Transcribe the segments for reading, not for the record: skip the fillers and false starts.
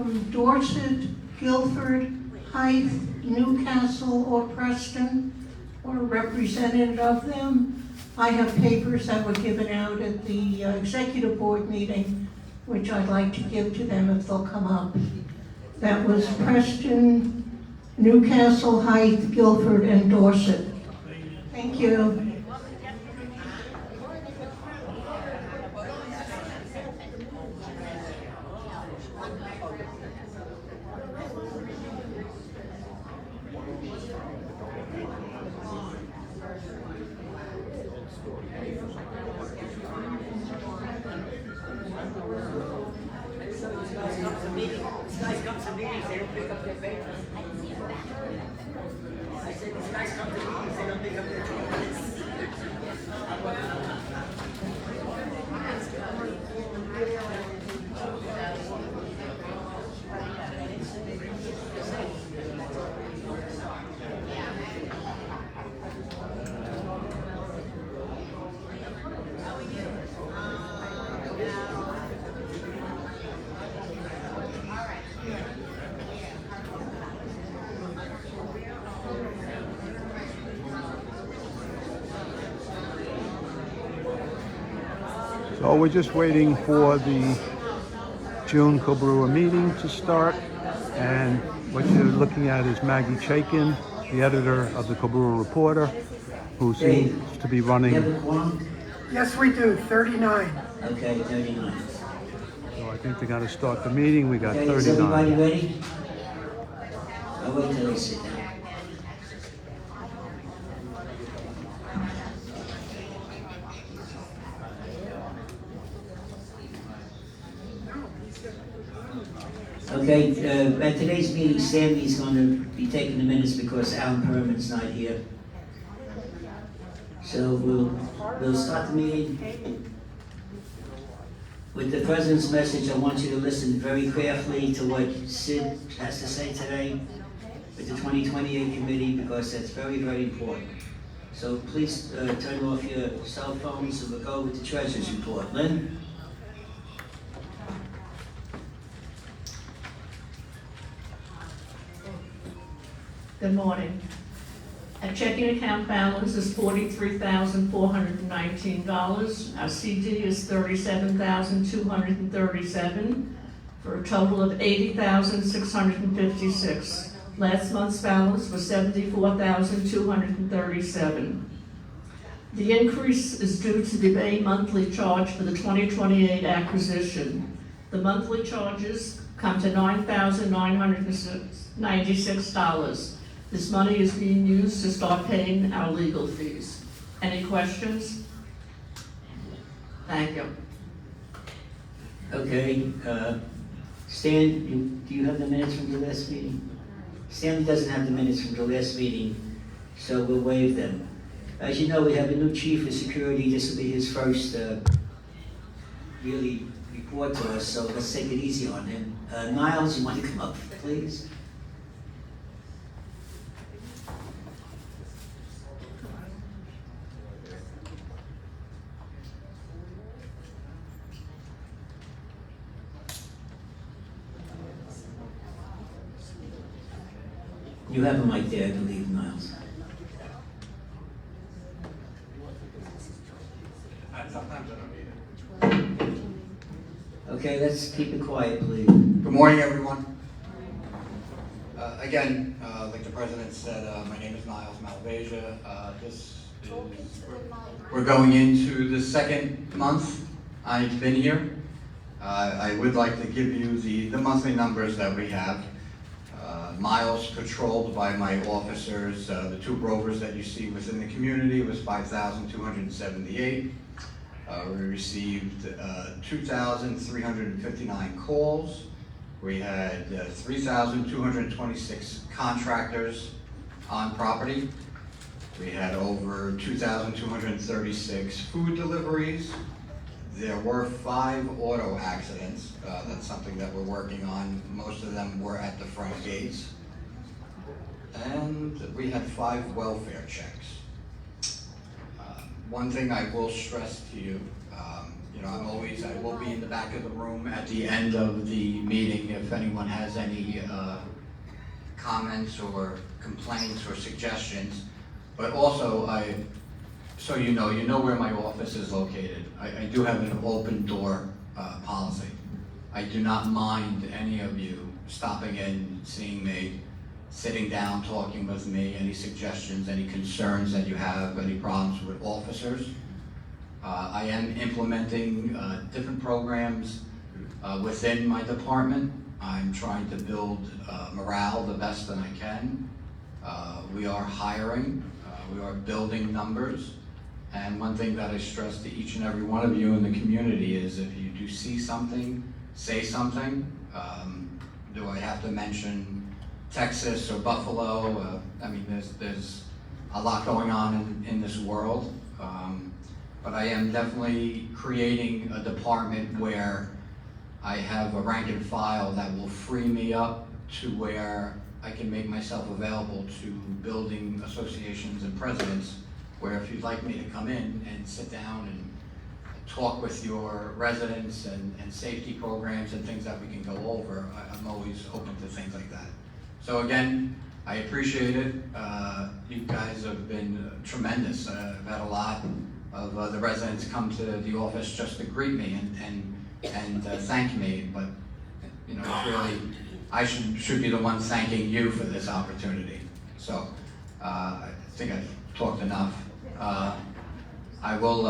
from Dorset, Guilford, Hythe, Newcastle, or Preston, or a representative of them. I have papers that were given out at the executive board meeting, which I'd like to give to them if they'll come up. That was Preston, Newcastle, Hythe, Guilford, and Dorset. Thank you. So we're just waiting for the June Cobrua meeting to start, and what you're looking at is Maggie Chaikin, the editor of the Cobrua Reporter, who seems to be running. You have a quorum? Yes, we do, 39. Okay, 39. So I think they're going to start the meeting. We got Okay, is everybody 39. ready? I'll wait till they sit down. Okay, at today's meeting, Sandy's going to be taking the minutes because Alan Perman's not here. So we'll start the meeting with the President's message. I want you to listen very carefully to what Sid has to say today with the 2028 committee, because that's very, very important. So please turn off your cell phones and we'll go with the Treasurer's report. Lynn? Good morning. Our checking account balance is $43,419. Our CD is $37,237 for a total of $80,656. Last month's balance was $74,237. The increase is due to the May monthly charge for the 2028 acquisition. The monthly charges come to $9,996. This money is being used to start paying our legal fees. Any questions? Thank you. Okay, Stan, do you have the minutes from the last meeting? Stanley doesn't have the minutes from the last meeting, so we'll waive them. As you know, we have a new chief of security. This will be his first really report to us, so let's take it easy on him. Niles, you want to come up, please? You have a mic there, I believe, Niles. Sometimes I don't need it. Okay, let's keep it quiet, please. Good morning, everyone. Again, like the president said, my name is Niles Malvasia. We're going into the second month I've been here. I would like to give you the monthly numbers that we have. Miles patrolled by my officers, the two rovers that you see within the community was 5,278. We received 2,359 calls. We had 3,226 contractors on property. We had over 2,236 food deliveries. There were 5 auto accidents. That's something that we're working on. Most of them were at the front gates. And we had 5 welfare checks. One thing I will stress to you, you know, I will be in the back of the room at the end of the meeting if anyone has any comments or complaints or suggestions. But also, so you know where my office is located. I do have an open door policy. I do not mind any of you stopping in, seeing me, sitting down, talking with me, any suggestions, any concerns that you have, any problems with officers. I am implementing different programs within my department. I'm trying to build morale the best that I can. We are hiring, we are building numbers. And one thing that I stress to each and every one of you in the community is if you do see something, say something. Do I have to mention Texas or Buffalo? I mean, there's a lot going on in this world. But I am definitely creating a department where I have a rank and file that will free me up to where I can make myself available to building associations and presidents, where if you'd like me to come in and sit down and talk with your residents and safety programs and things that we can go over, I'm always open to things like that. So again, I appreciate it. You guys have been tremendous. I've had a lot of the residents come to the office just to greet me and thank me, but you know, it's really, I should be the one thanking you for this opportunity. So I think I've talked enough. I will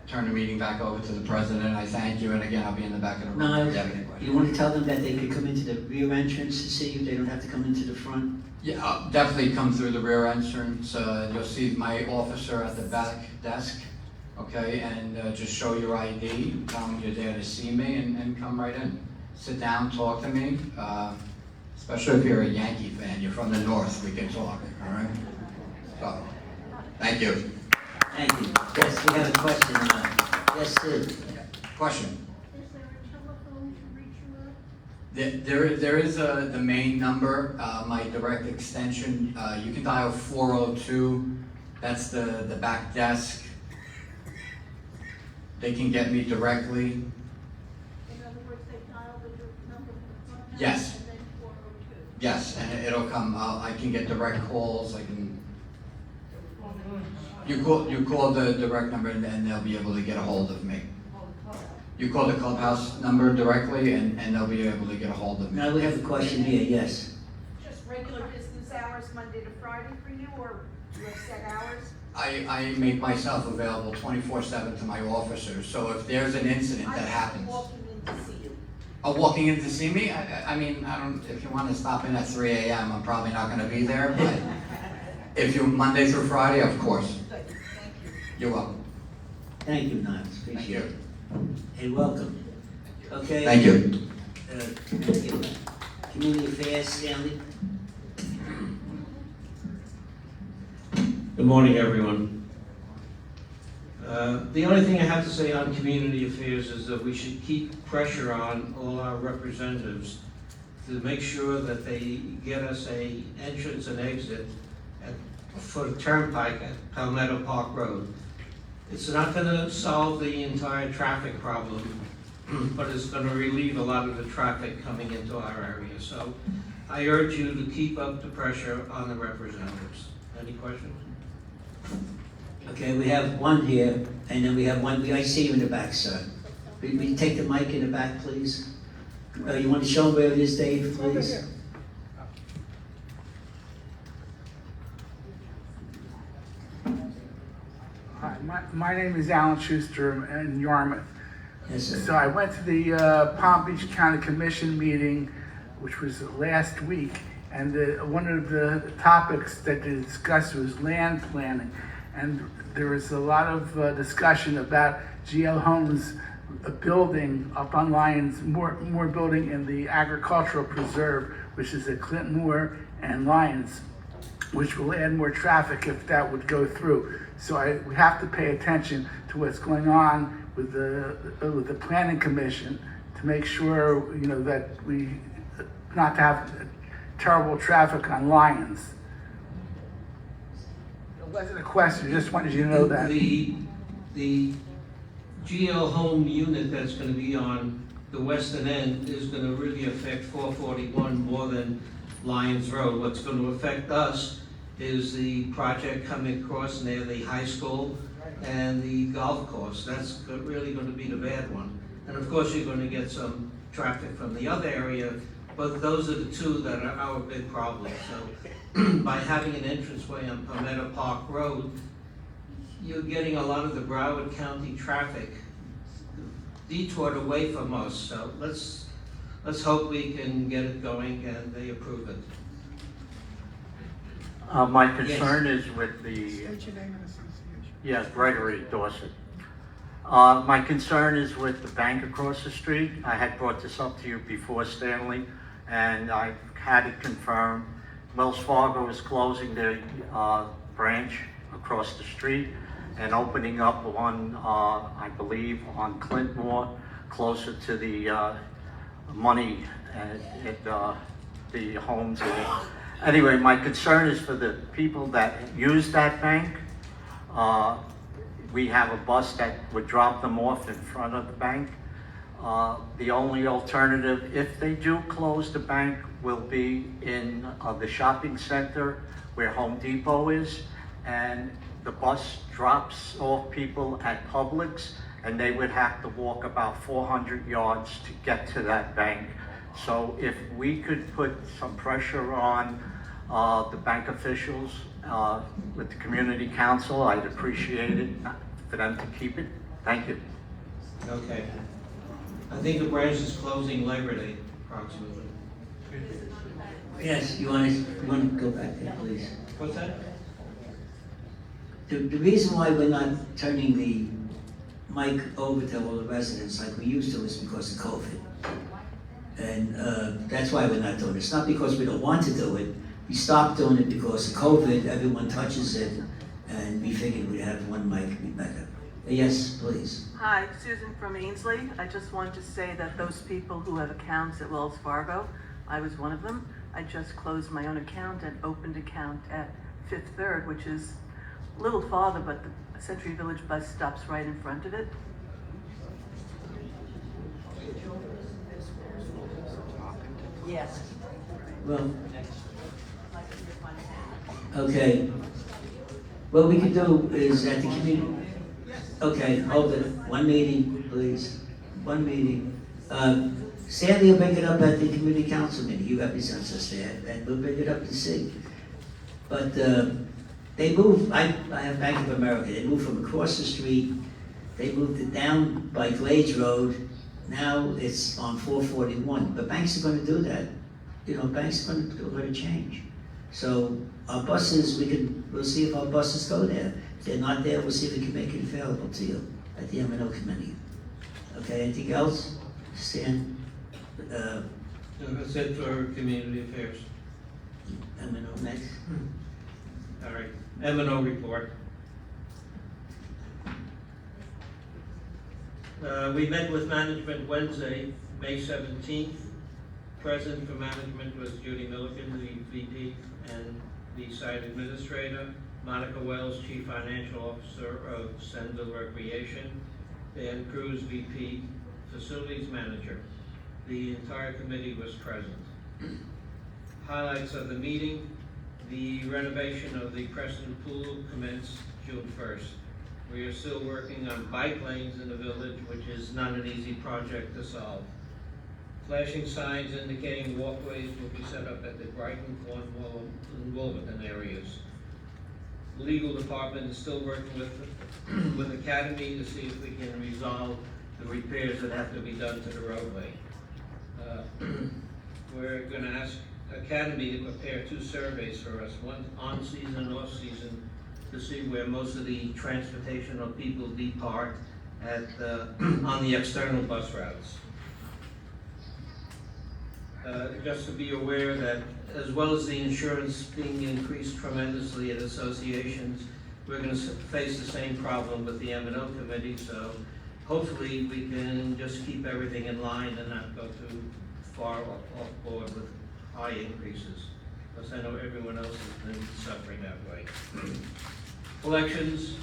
turn the meeting back over to the president. I thank you, and again, I'll be in the back of the room. No, if you have any questions. you want to tell them that they could come into the rear entrance to see you? They don't have to come into the front? Yeah, I'll definitely come through the rear entrance. You'll see my officer at the back desk, okay? And just show your ID, tell them you're there to see me, and come right in. Sit down, talk to me. Especially if you're a Yankee fan, you're from the North, we can talk, all right? So, thank you. Thank you. Yes, we have a question. Yes, Sid. Question? Is there a telephone to reach you at? There is the main number, my direct extension. You can dial 402. That's the back desk. They can get me directly. In other words, they dial the number from the front end? Yes. And then 402? Yes, and it'll come. I can get direct calls. I can. You call the direct number, and they'll be able to get a hold of me. You call the clubhouse number directly, and they'll be able to get a hold of me. Now we have a question here, yes. Just regular business hours, Monday to Friday for you, or you have set hours? I make myself available 24/7 to my officers. So if there's an incident that happens. I'm walking in to see you. Oh, walking in to see me? I mean, I don't. If you want to stop in at 3 a.m., I'm probably not going to be there. But if you Monday through Friday, of course. Good, thank you. You're welcome. Thank you, Niles. Thank Appreciate it. you. Hey, welcome. Okay. Thank you. Thank you. Community Affairs, Stanley. Good morning, everyone. The only thing I have to say on community affairs is that we should keep pressure on all our representatives to make sure that they get us a entrance and exit for the turnpike at Palmetto Park Road. It's not gonna solve the entire traffic problem, but it's gonna relieve a lot of the traffic coming into our area. So I urge you to keep up the pressure on the representatives. Any questions? Okay, we have one here, and then we have one, I see you in the back, sir. Will you take the mic in the back, please? You want to show them where it is, Dave, please? Hi, my name is Alan Schuster in Yarmouth. Yes, So sir. I went to the Palm Beach County Commission meeting, which was last week, and one of the topics that they discussed was land planning. And there was a lot of discussion about GL Homes building up on Lyons, more building in the agricultural preserve, which is at Clinton Moore and Lyons, which will add more traffic if that would go through. So we have to pay attention to what's going on with the planning commission to make sure, you know, that we not to have terrible traffic on Lyons. It wasn't a question, just wanted you to know that. The GL home unit that's gonna be on the western end is gonna really affect 441 more than Lyons Road. What's gonna affect us is the project coming across near the high school and the golf course. That's really gonna be the bad one. And of course, you're gonna get some traffic from the other area, but those are the two that are our big problems. So by having an entranceway on Palmetto Park Road, you're getting a lot of the Broward County traffic detoured away from us. So let's hope we can get it going and they approve it. My concern is with the, State your name and association. yes, Gregory Dorset. My concern is with the bank across the street. I had brought this up to you before, Stanley, and I've had it confirmed. Wells Fargo is closing their branch across the street and opening up one, I believe, on Clintmore, closer to the money at the homes. Anyway, my concern is for the people that use that bank. We have a bus that would drop them off in front of the bank. The only alternative, if they do close the bank, will be in the shopping center where Home Depot is, and the bus drops off people at Publix, and they would have to walk about 400 yards to get to that bank. So if we could put some pressure on the bank officials with the community council, I'd appreciate it for them to keep it. Thank you. Okay. I think the branch is closing Labor Day, approximately. Yes, you want to go back there, please? What's that? The reason why we're not turning the mic over to all the residents like we used to is because of COVID. And that's why we're not doing it. It's not because we don't want to do it. We stopped doing it because of COVID. Everyone touches it, and we figured we'd have one mic be better. Yes, please. Hi, Susan from Ainsley. I just wanted to say that those people who have accounts at Wells Fargo, I was one of them. I just closed my own account and opened account at Fifth Third, which is a little farther, but the Century Village bus stops right in front of it. Yes. Well, okay. What we could do is at the community. Okay, hold it. One meeting, please. One meeting. Sandy will bring it up at the community council meeting. He represents us there, and we'll bring it up to see. But they moved. I have Bank of America. They moved from across the street. They moved it down by Glades Road. Now it's on 441. But banks are going to do that. You know, banks are going to change. So our buses, we'll see if our buses go there. If they're not there, we'll see if we can make it available to you at the M&O committee. Okay, anything else? Stan? No, that's it for community affairs. M&O next. All right, M&O report. We met with management Wednesday, May 17th. Present for management was Judy Milliken, the VP and the site administrator, Monica Wells, Chief Financial Officer of Sendville Recreation, Dan Cruz, VP, Facilities Manager. The entire committee was present. Highlights of the meeting: the renovation of the Preston Pool commenced June 1st. We are still working on bike lanes in the village, which is not an easy project to solve. Flashing signs indicating walkways will be set up at the Brighton, Cornwall, and Wolverton areas. The legal department is still working with Academy to see if we can resolve the repairs that have to be done to the roadway. We're going to ask Academy to prepare 2 surveys for us, one on season and off season, to see where most of the transportation of people depart at on the external bus routes. Just to be aware that as well as the insurance being increased tremendously at associations, we're going to face the same problem with the M&O committee, so hopefully we can just keep everything in line and not go too far off board with high increases, because I know everyone else has been suffering that way. Elections,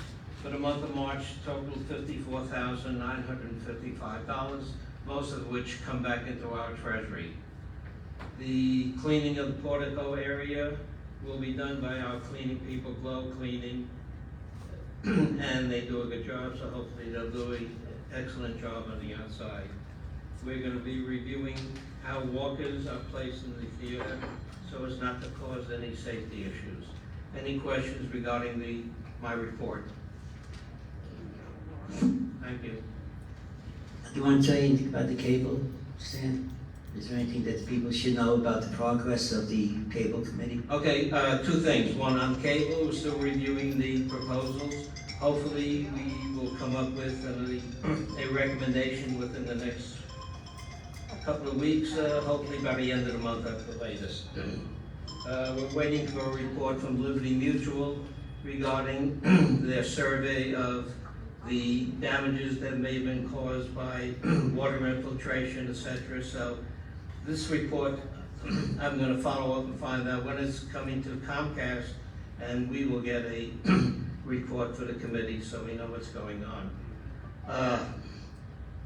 for the month of March totaled $54,955, most of which come back into our treasury. The cleaning of the portico area will be done by our cleaning people, Glow Cleaning, and they do a good job, so hopefully they'll do an excellent job on the outside. We're going to be reviewing how walkers are placed in the theater so as not to cause any safety issues. Any questions regarding my report? Thank you. Do you want to tell you anything about the cable, Stan? Is there anything that people should know about the progress of the cable committee? Okay, two things. One, on cable, we're still reviewing the proposals. Hopefully, we will come up with a recommendation within the next couple of weeks, hopefully by the end of the month at the latest. We're waiting for a report from Liberty Mutual regarding their survey of the damages that may have been caused by water infiltration, etc. So this report, I'm going to follow up and find out when it's coming to Comcast, and we will get a report for the committee so we know what's going on.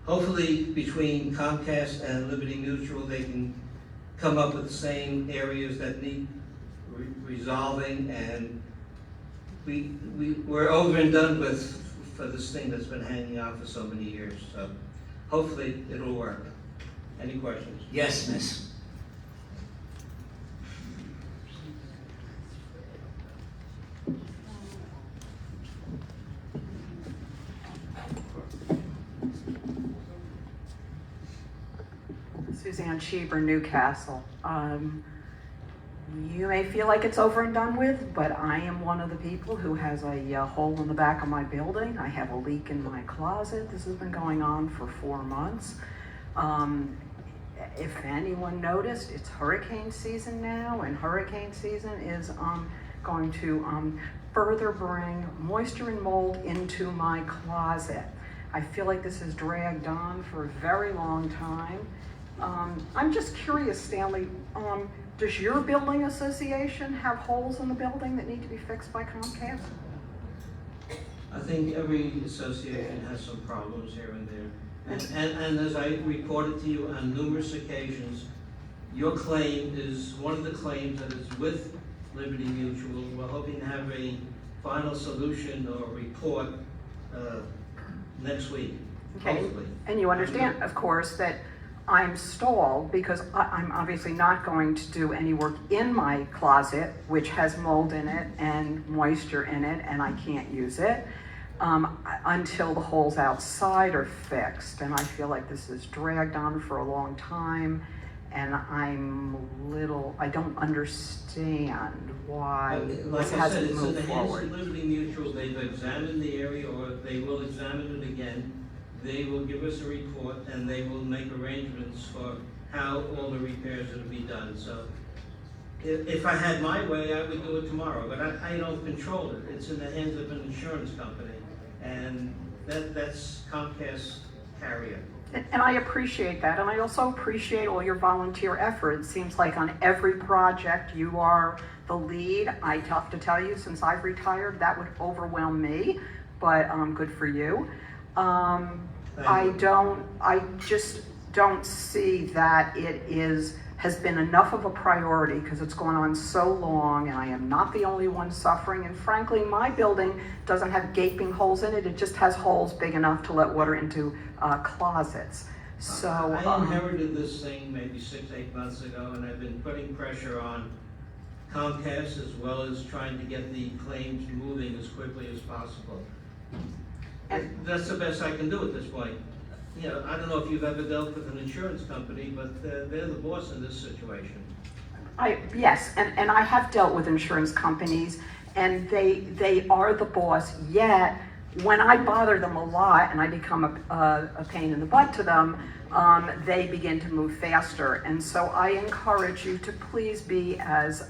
Hopefully, between Comcast and Liberty Mutual, they can come up with the same areas that need resolving, and we're over and done with for this thing that's been hanging out for so many years. So hopefully it'll work. Any questions? Yes, miss. Suzanne Cheever, Newcastle. You may feel like it's over and done with, but I am one of the people who has a hole in the back of my building. I have a leak in my closet. This has been going on for 4 months. If anyone noticed, it's hurricane season now, and hurricane season is going to further bring moisture and mold into my closet. I feel like this has dragged on for a very long time. I'm just curious, Stanley, does your building association have holes in the building that need to be fixed by Comcast? I think every association has some problems here and there. And as I reported to you on numerous occasions, your claim is one of the claims that is with Liberty Mutual. We're hoping to have a final solution or report next week, hopefully. And you understand, of course, that I'm stalled because I'm obviously not going to do any work in my closet, which has mold in it and moisture in it, and I can't use it until the holes outside are fixed. And I feel like this has dragged on for a long time, and I don't understand why this hasn't moved forward. Like I said, it's in the hands of Liberty Mutual. They've examined the area, or they will examine it again. They will give us a report, and they will make arrangements for how all the repairs are to be done. So if I had my way, I would do it tomorrow, but I don't control it. It's in the hands of an insurance company, and that's Comcast carrier. And I appreciate that, and I also appreciate all your volunteer effort. It seems like on every project you are the lead. I have to tell you, since I've retired, that would overwhelm me, but good for you. I just don't see that it has been enough of a priority because it's gone on so long, and I am not the only one suffering. And frankly, my building doesn't have gaping holes in it. It just has holes big enough to let water into closets. So I inherited this thing maybe 6-8 months ago, and I've been putting pressure on Comcast as well as trying to get the claims moving as quickly as possible. And that's the best I can do at this point. You know, I don't know if you've ever dealt with an insurance company, but they're the boss in this situation. Yes, and I have dealt with insurance companies, and they are the boss, yet when I bother them a lot and I become a pain in the butt to them, they begin to move faster. And so I encourage you to please be as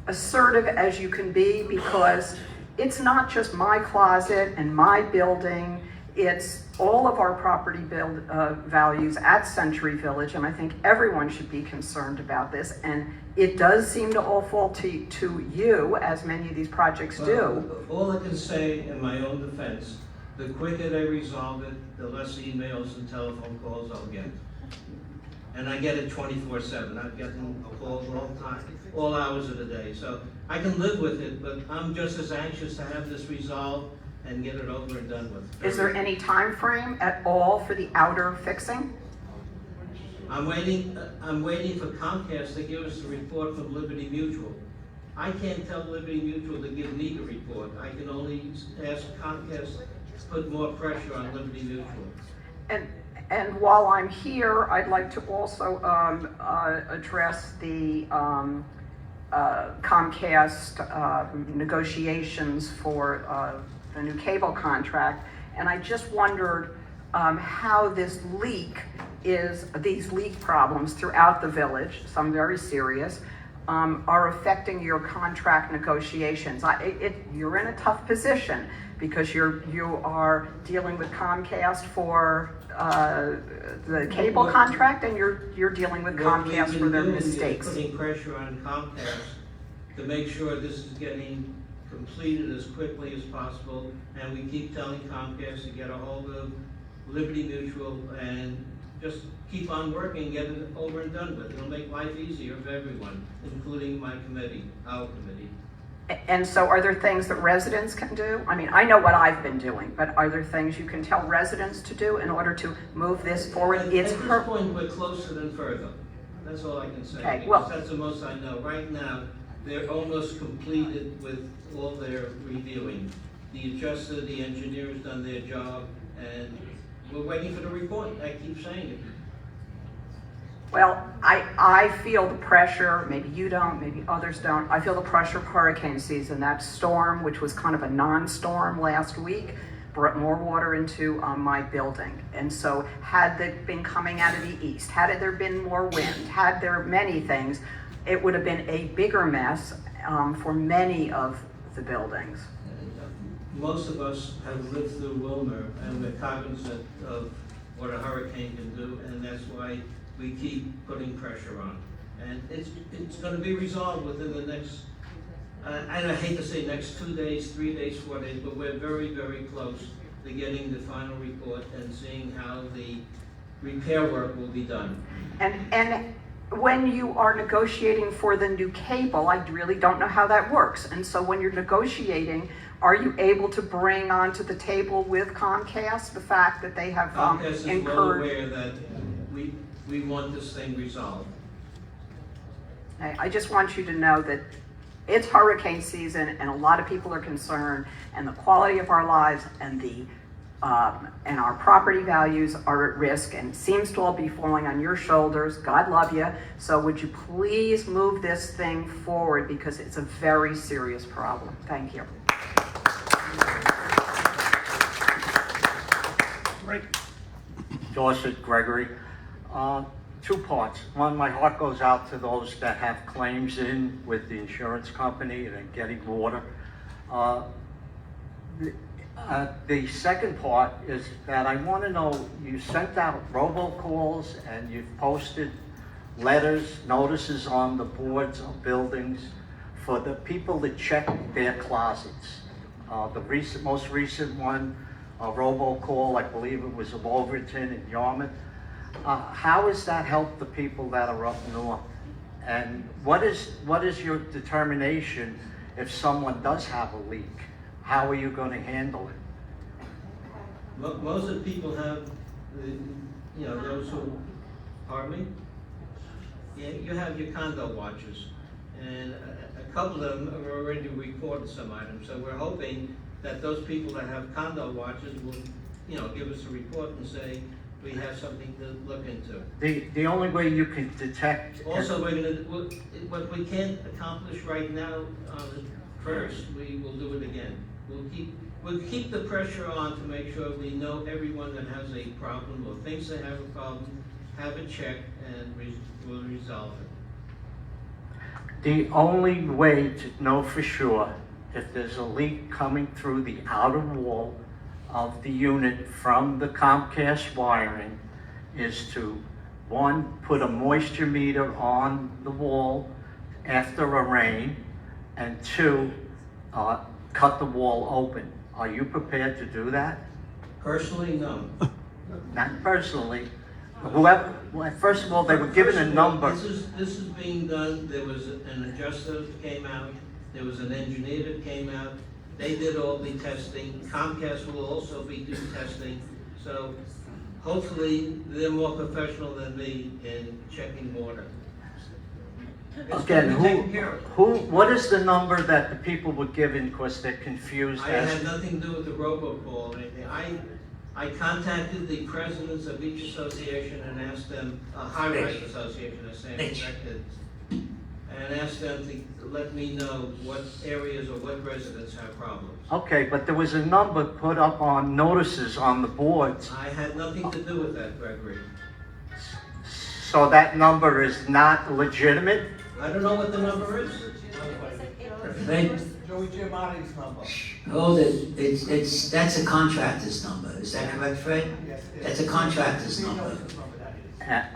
assertive as you can be, because it's not just my closet and my building, It's all of our property values at Century Village, and I think everyone should be concerned about this. And it does seem to all fall to you, as many of these projects do. All I can say in my own defense, the quicker they resolve it, the less emails and telephone calls I'll get. And I get it 24/7. I'm getting calls all the time, all hours of the day. So I can live with it, but I'm just as anxious to have this resolved and get it over and done with. Is there any time frame at all for the outer fixing? I'm waiting for Comcast to give us a report from Liberty Mutual. I can't tell Liberty Mutual to give me the report. I can only ask Comcast to put more pressure on Liberty Mutual. And while I'm here, I'd like to also address the Comcast negotiations for the new cable contract. And I just wondered how these leak problems throughout the village, some very serious, are affecting your contract negotiations. You're in a tough position because you are dealing with Comcast for the cable contract, and you're dealing with Comcast for their mistakes. Putting pressure on Comcast to make sure this is getting completed as quickly as possible, and we keep telling Comcast to get a hold of Liberty Mutual and just keep on working, get it over and done with. It'll make life easier for everyone, including my committee, our committee. And so are there things that residents can do? I mean, I know what I've been doing, but are there things you can tell residents to do in order to move this forward? At this point, we're closer than further. That's all I can say, okay, because that's the most I know. Right now, they're almost completed with all their reviewing. The adjuster, the engineer has done their job, and we're waiting for the report. I keep saying it. Well, I feel the pressure, maybe you don't, maybe others don't. I feel the pressure of hurricane season. That storm, which was kind of a non-storm last week, brought more water into my building. And so had it been coming out of the east, had there been more wind, had there many things, it would have been a bigger mess for many of the buildings. Most of us have lived through Wilmer, and we're cognizant of what a hurricane can do, and that's why we keep putting pressure on. And it's going to be resolved within the next, I hate to say next 2 days, 3 days, 4 days, but we're very, very close to getting the final report and seeing how the repair work will be done. And when you are negotiating for the new cable, I really don't know how that works. And so when you're negotiating, are you able to bring onto the table with Comcast the fact that they have Comcast incurred? is well aware that we want this thing resolved. I just want you to know that it's hurricane season and a lot of people are concerned, and the quality of our lives and and our property values are at risk, and it seems to all be falling on your shoulders. God love you. So would you please move this thing forward, because it's a very serious problem. Thank you. Right. Dorset Gregory. 2 parts. One, my heart goes out to those that have claims in with the insurance company and getting water. The second part is that I want to know, you sent out robocalls and you've posted letters, notices on the boards of buildings for the people to check their closets. The most recent one, a robocall, I believe it was of Overton and Yarmouth. How has that helped the people that are up north? And what is your determination if someone does have a leak? How are you going to handle it? Most of the people have, those who, pardon me? Yeah, you have your condo watchers, and a couple of them have already reported some items. So we're hoping that those people that have condo watchers will, give us a report and say, we have something to look into. The only way you can detect... Also, what we can't accomplish right now first, we will do it again. We'll keep the pressure on to make sure we know everyone that has a problem or thinks they have a problem, have it checked, and we'll resolve it. The only way to know for sure if there's a leak coming through the outer wall of the unit from the Comcast wiring is to, one, put a moisture meter on the wall after a rain, and two, cut the wall open. Are you prepared to do that? Personally, no. Not personally. Whoever, well, first of all, they were given a number. This is being done, there was an adjuster that came out, there was an engineer that came out, they did all the testing, Comcast will also be doing testing, so hopefully they're more professional than me in checking water. It's Again, gonna be taken care of. what is the number that the people were given because they're confused I as had nothing to do with the robocall or anything. I contacted the presidents of each association and asked them, high-rise association, I stand corrected, and asked them to let me know what areas or what residents have problems. Okay, but there was a number put up on notices on the boards, I had nothing to do with that, Gregory. so that number is not legitimate? I don't know what the number is. Fred, Joey Giamatti's number. hold it, that's a contractor's number, is that correct, Fred? That's a contractor's number.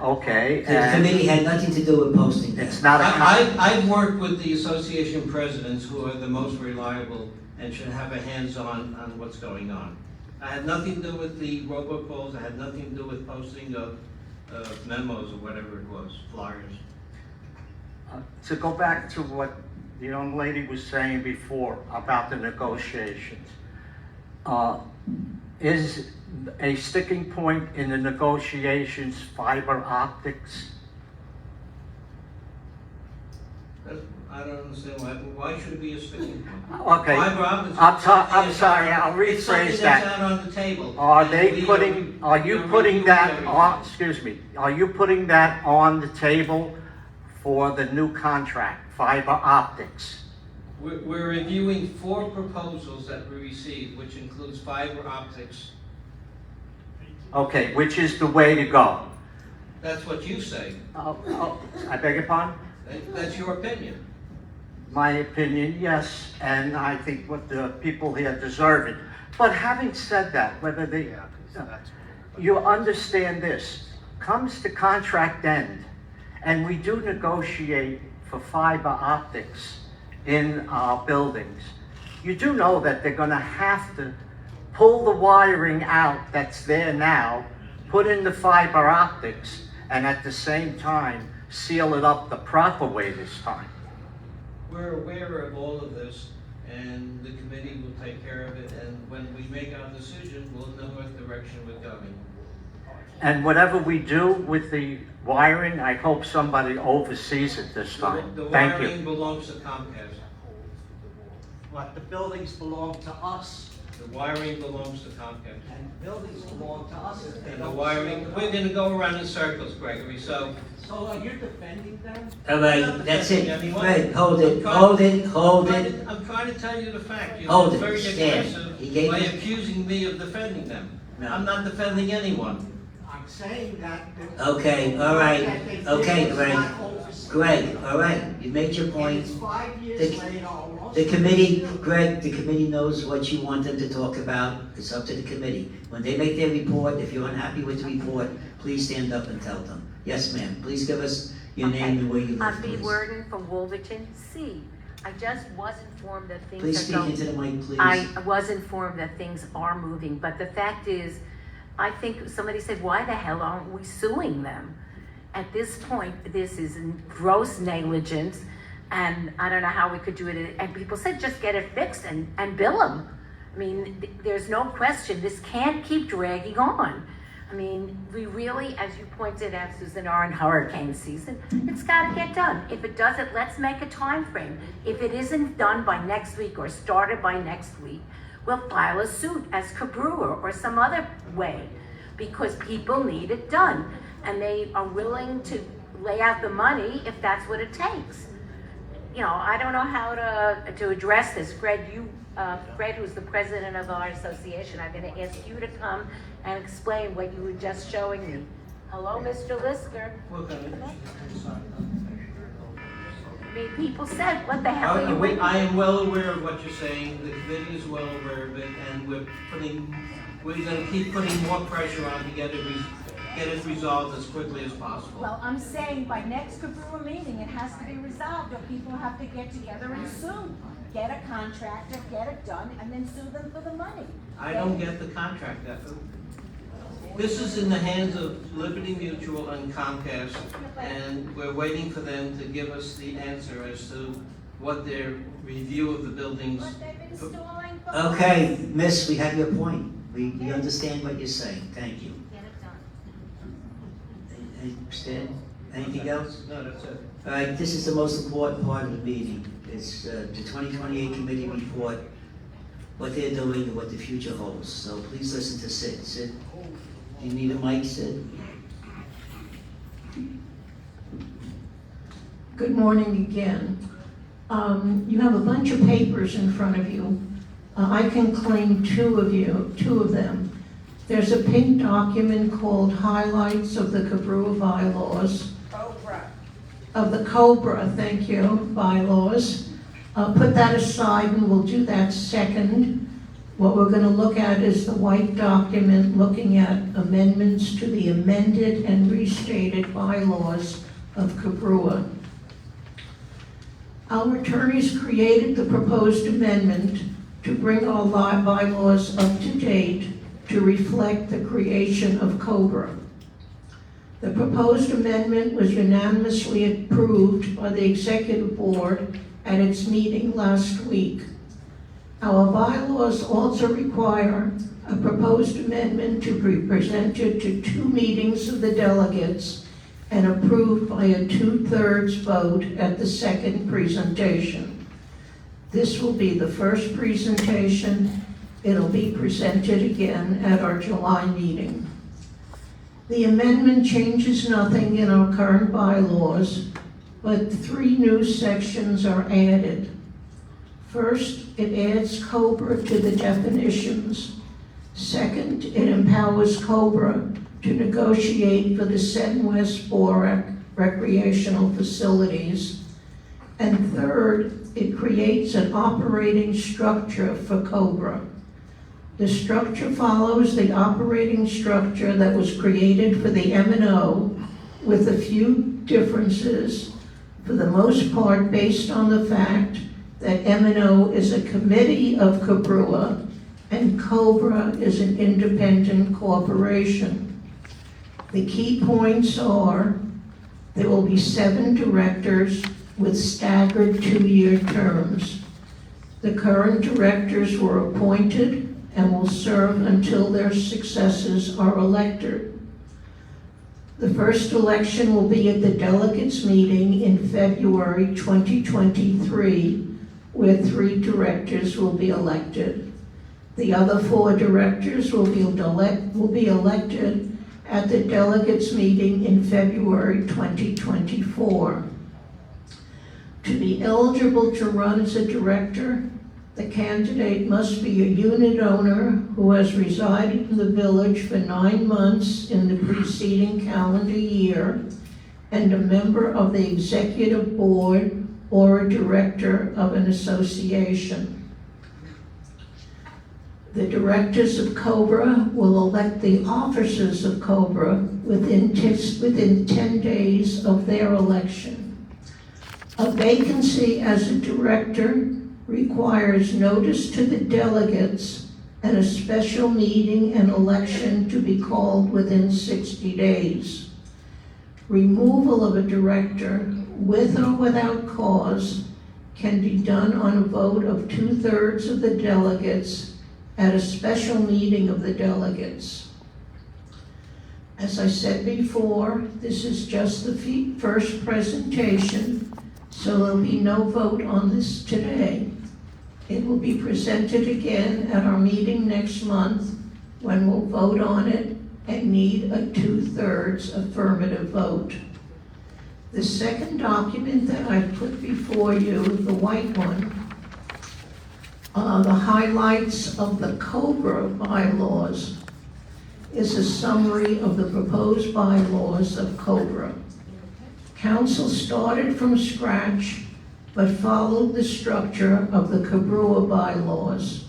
Okay, The and committee had nothing to do with posting that. it's not a, I've worked with the association presidents who are the most reliable and should have a hands-on on what's going on. I had nothing to do with the robocalls, I had nothing to do with posting of memos or whatever it was, flyers. to go back to what the young lady was saying before about the negotiations. Is a sticking point in the negotiations fiber optics? I don't understand why should it be a sticking point? Okay, Fiber optics- I'm sorry, I'll It's something rephrase that's that. out on the table. Are And they we putting, are you we putting reviewed that everything. on, excuse me, are you putting that on the table for the new contract, fiber optics? We're reviewing 4 proposals that we received, which includes fiber optics. Okay, which is the way to go? That's what you say. I beg your pardon? That's your opinion. My opinion, yes, and I think what the people here deserve it. But having said that, whether they, you understand this, comes to contract end, and we do negotiate for fiber optics in our buildings, you do know that they're gonna have to pull the wiring out that's there now, put in the fiber optics, and at the same time, seal it up the proper way this time. We're aware of all of this, and the committee will take care of it, and when we make our decision, we'll know what direction we're going. And whatever we do with the wiring, I hope somebody oversees it this time. The Thank wiring you. belongs to Comcast. But the buildings belong to us, The wiring belongs to Comcast. and buildings belong to us if they And the don't. wiring, we're gonna go around in circles, Gregory, so. So are you defending them? All right, that's it. Anyone? Fred, hold it, I'm trying- hold it, hold I'm it. trying to tell you the fact. You're Hold it, very Stan. aggressive He gave by you- accusing me of defending them. No. I'm not defending anyone. I'm saying that. Okay, all right. that they did Okay, was Greg. not overseen. Greg, all right, you made your And point. it's 5 years The- later, almost. The committee, Greg, the committee knows what you want them to talk about. It's up to the committee. When they make their report, if you're unhappy with the report, please stand up and tell them. Yes, ma'am. Please give us your name and where you live, I'm B. please. Worden from Wolverton C. I just was informed that things Please are speak going. into the mic, please. I was informed that things are moving, but the fact is, I think somebody said, why the hell aren't we suing them? At this point, this is gross negligence, and I don't know how we could do it. And people said, just get it fixed and bill them. I mean, there's no question, this can't keep dragging on. I mean, we really, as you pointed out, Susan, are in hurricane season. It's gotta get done. If it doesn't, let's make a time frame. If it isn't done by next week or started by next week, we'll file a suit as Cobrua or some other way, because people need it done. And they are willing to lay out the money if that's what it takes. You know, I don't know how to address this. Fred, who's the president of our association, I'm gonna ask you to come and explain what you were just showing me. Hello, Mr. Lisker. I mean, people said, what the hell are you waiting? I am well aware of what you're saying. The committee is well aware of it, and we're putting we're gonna keep putting more pressure on to get it resolved as quickly as possible. Well, I'm saying by next Cobrua meeting, it has to be resolved, or people have to get together and sue. Get a contractor, get it done, and then sue them for the money. I don't get the contract. This is in the hands of Liberty Mutual and Comcast, and we're waiting for them to give us the answer as to what their review of the buildings. But they've been stalling for Okay, miss, we have your point. We understand what you're saying. Thank you. Get it done. Stan, anything else? No, that's it. All right, this is the most important part of the meeting. It's the 2028 committee report, what they're doing and what the future holds. So please listen to Sid. Sid, do you need a mic, Sid? Good morning again. You have a bunch of papers in front of you. I can claim two of them. There's a pink document called Highlights of the Cobrua Bylaws. Of the Cobra, thank you, bylaws. Put that aside and we'll do that second. What we're gonna look at is the white document looking at amendments to the amended and restated bylaws of Cobrua. Our attorneys created the proposed amendment to bring our bylaws up to date to reflect the creation of Cobra. The proposed amendment was unanimously approved by the Executive Board at its meeting last week. Our bylaws also require a proposed amendment to be presented to 2 meetings of the delegates and approved by a 2/3 vote at the second presentation. This will be the first presentation. It'll be presented again at our July meeting. The amendment changes nothing in our current bylaws, but 3 new sections are added. First, it adds Cobra to the definitions. Second, it empowers Cobra to negotiate for the Sen West Borac recreational facilities. And third, it creates an operating structure for Cobra. The structure follows the operating structure that was created for the M&O with a few differences, for the most part based on the fact that M&O is a committee of Cobrua and Cobra is an independent corporation. The key points are there will be 7 directors with staggered 2-year terms. The current directors were appointed and will serve until their successors are elected. The first election will be at the delegates meeting in February 2023, where 3 directors will be elected. The other 4 directors will be elected at the delegates meeting in February 2024. To be eligible to run as a director, the candidate must be a unit owner who has resided in the village for 9 months in the preceding calendar year and a member of the executive board or a director of an association. The directors of Cobra will elect the officers of Cobra within 10 days of their election. A vacancy as a director requires notice to the delegates and a special meeting and election to be called within 60 days. Removal of a director, with or without cause, can be done on a vote of 2/3 of the delegates at a special meeting of the delegates. As I said before, this is just the first presentation, so there'll be no vote on this today. It will be presented again at our meeting next month when we'll vote on it and need a 2/3 affirmative vote. The second document that I put before you, the white one, the highlights of the Cobra bylaws, is a summary of the proposed bylaws of Cobra. Council started from scratch but followed the structure of the Cobrua bylaws.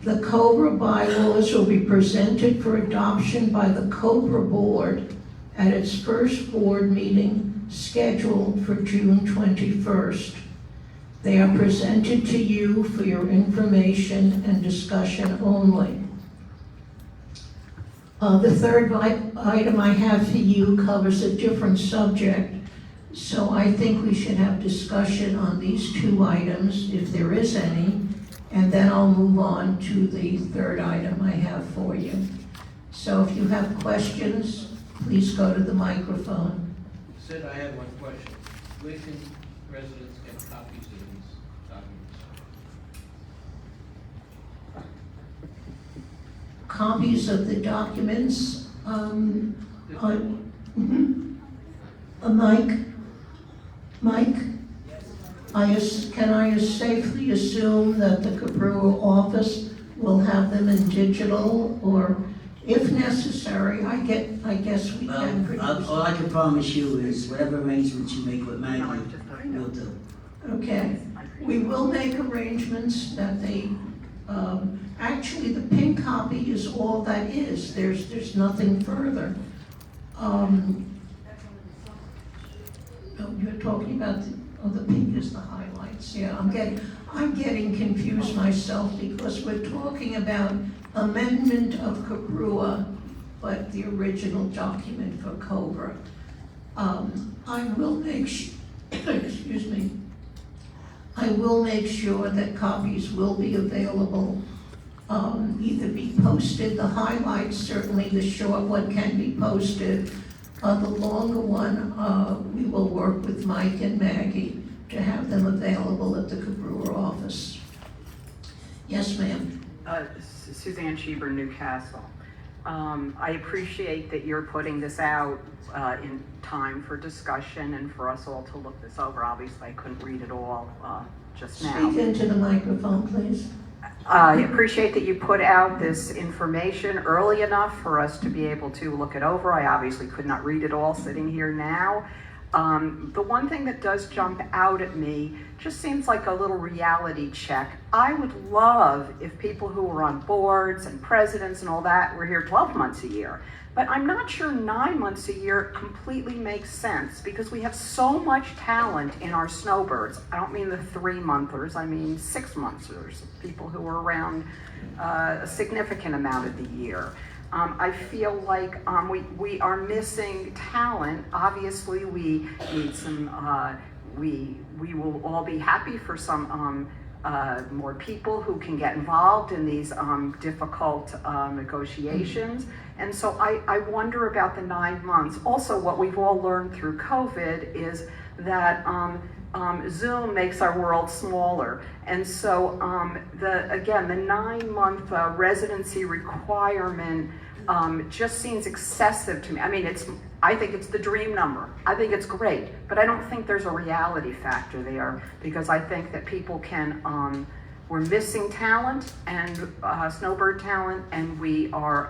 The Cobra bylaws will be presented for adoption by the Cobra Board at its first board meeting scheduled for June 21st. They are presented to you for your information and discussion only. The third item I have for you covers a different subject, so I think we should have discussion on these two items, if there is any, and then I'll move on to the third item I have for you. So if you have questions, please go to the microphone. Sid, I have one question. Where can residents get copies of these documents? Copies of the documents, Mike? Can I safely assume that the Cobrua office will have them in digital, or if necessary, I guess we can produce? All I can promise you is whatever arrangements you make with Maggie, we'll do. Okay, we will make arrangements that they, actually, the pink copy is all that is. There's nothing further. No, you're talking about the pink is the highlights. Yeah, I'm getting confused myself because we're talking about amendment of Cobrua, but the original document for Cobra. I will make excuse me. I will make sure that copies will be available, either be posted, the highlights, certainly the short one can be posted. The longer one, we will work with Mike and Maggie to have them available at the Cobrua office. Yes, ma'am. Suzanne Schieber, Newcastle. I appreciate that you're putting this out in time for discussion and for us all to look this over. Obviously, I couldn't read it all just now. Speak into the microphone, please. I appreciate that you put out this information early enough for us to be able to look it over. I obviously could not read it all sitting here now. The one thing that does jump out at me just seems like a little reality check. I would love if people who are on boards and presidents and all that were here 12 months a year. But I'm not sure 9 months a year completely makes sense because we have so much talent in our snowbirds. I don't mean the 3-monthers, I mean 6-monthers, people who are around a significant amount of the year. I feel like we are missing talent. Obviously, we need some, we will all be happy for some more people who can get involved in these difficult negotiations. And so I wonder about the 9 months. Also, what we've all learned through COVID is that Zoom makes our world smaller. And so the 9-month residency requirement just seems excessive to me. I mean, I think it's the dream number. I think it's great, but I don't think there's a reality factor there because I think that people can, we're missing talent and snowbird talent, and we are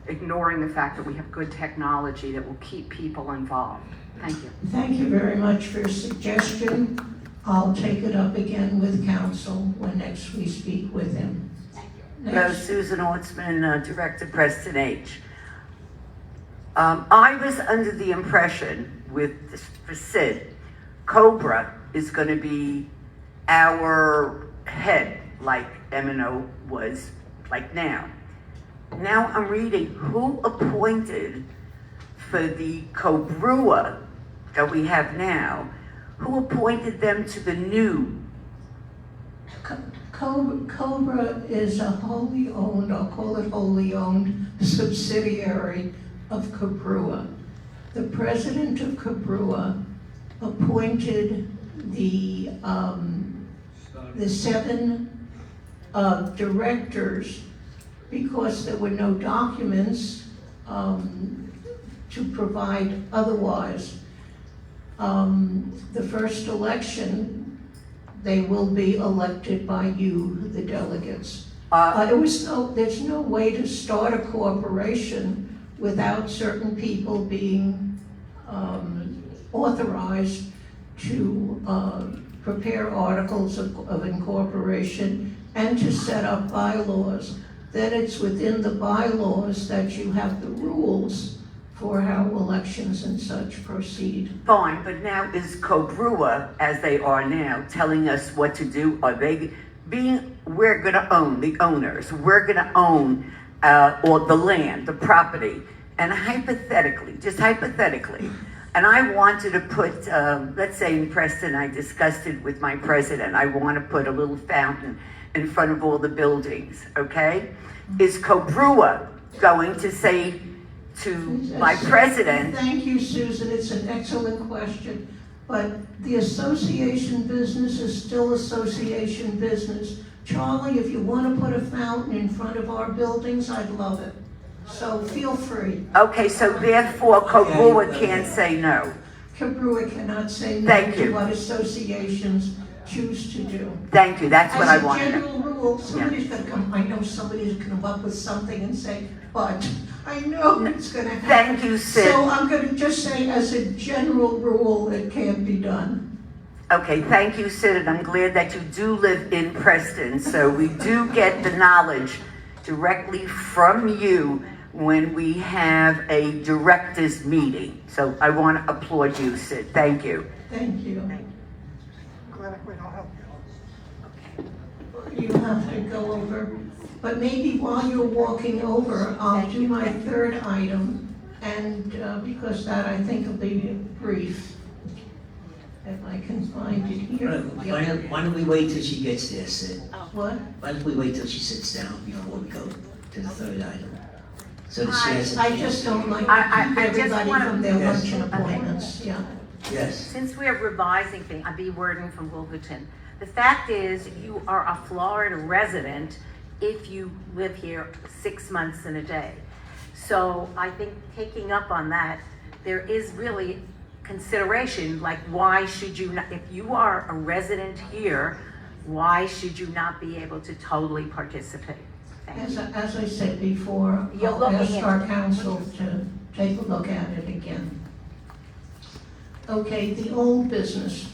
ignoring the fact that we have good technology that will keep people involved. Thank you. Thank you very much for your suggestion. I'll take it up again with council when next we speak with him. Hello, Susan Ortsman, Director Preston H. I was under the impression for Sid, Cobra is going to be our head like M&O was like now. Now I'm reading who appointed for the Cobrua that we have now, who appointed them to the new? Cobra is a wholly owned, I'll call it wholly owned, subsidiary of Cobrua. The president of Cobrua appointed the 7 directors because there were no documents to provide otherwise. The first election, they will be elected by you, the delegates. There's no way to start a corporation without certain people being authorized to prepare articles of incorporation, and to set up bylaws, then it's within the bylaws that you have the rules for how elections and such proceed. Fine, but now is Cobrua, as they are now, telling us what to do? Are they we're gonna own, the owners, we're gonna own or the land, the property, and hypothetically, just hypothetically, and I wanted to put, let's say in Preston, I discussed it with my president, I want to put a little fountain in front of all the buildings, okay? Is Cobrua going to say to my president? Thank you, Susan, it's an excellent question. But the association business is still association business. Charlie, if you want to put a fountain in front of our buildings, I'd love it. So feel free. Okay, so therefore Cobrua can't say no. Cobrua cannot say no Thank to you. what associations choose to do. Thank you, that's what I wanted. As a general rule, somebody's gonna come, I know somebody's gonna come up with something and say, but I know it's gonna happen. Thank you, Sid. So I'm gonna just say, as a general rule, it can't be done. Okay, thank you, Sid, and I'm glad that you do live in Preston, so we do get the knowledge directly from you when we have a directors meeting. So I want to applaud you, Sid. Thank you. Thank you. Glad I'll help you. You have to go over, but maybe while you're walking over, I'll do my third item, and because that I think will be brief. If I can find it here. Why don't we wait till she gets there, Sid? What? Why don't we wait till she sits down before we go to the third item? So that she has a I chance just don't like I to keep just everybody wanna- from their Yes. luncheon appointments, yeah. Yes. Since we're revising things, I'll be wording from Wilkerton. The fact is, you are a Florida resident if you live here 6 months in a day. So I think taking up on that, there is really consideration, like why should you not, if you are a resident here, why should you not be able to totally participate? Thank you. As I said before, You're I'll looking ask at- our council to take a look at it again. Okay, the old business.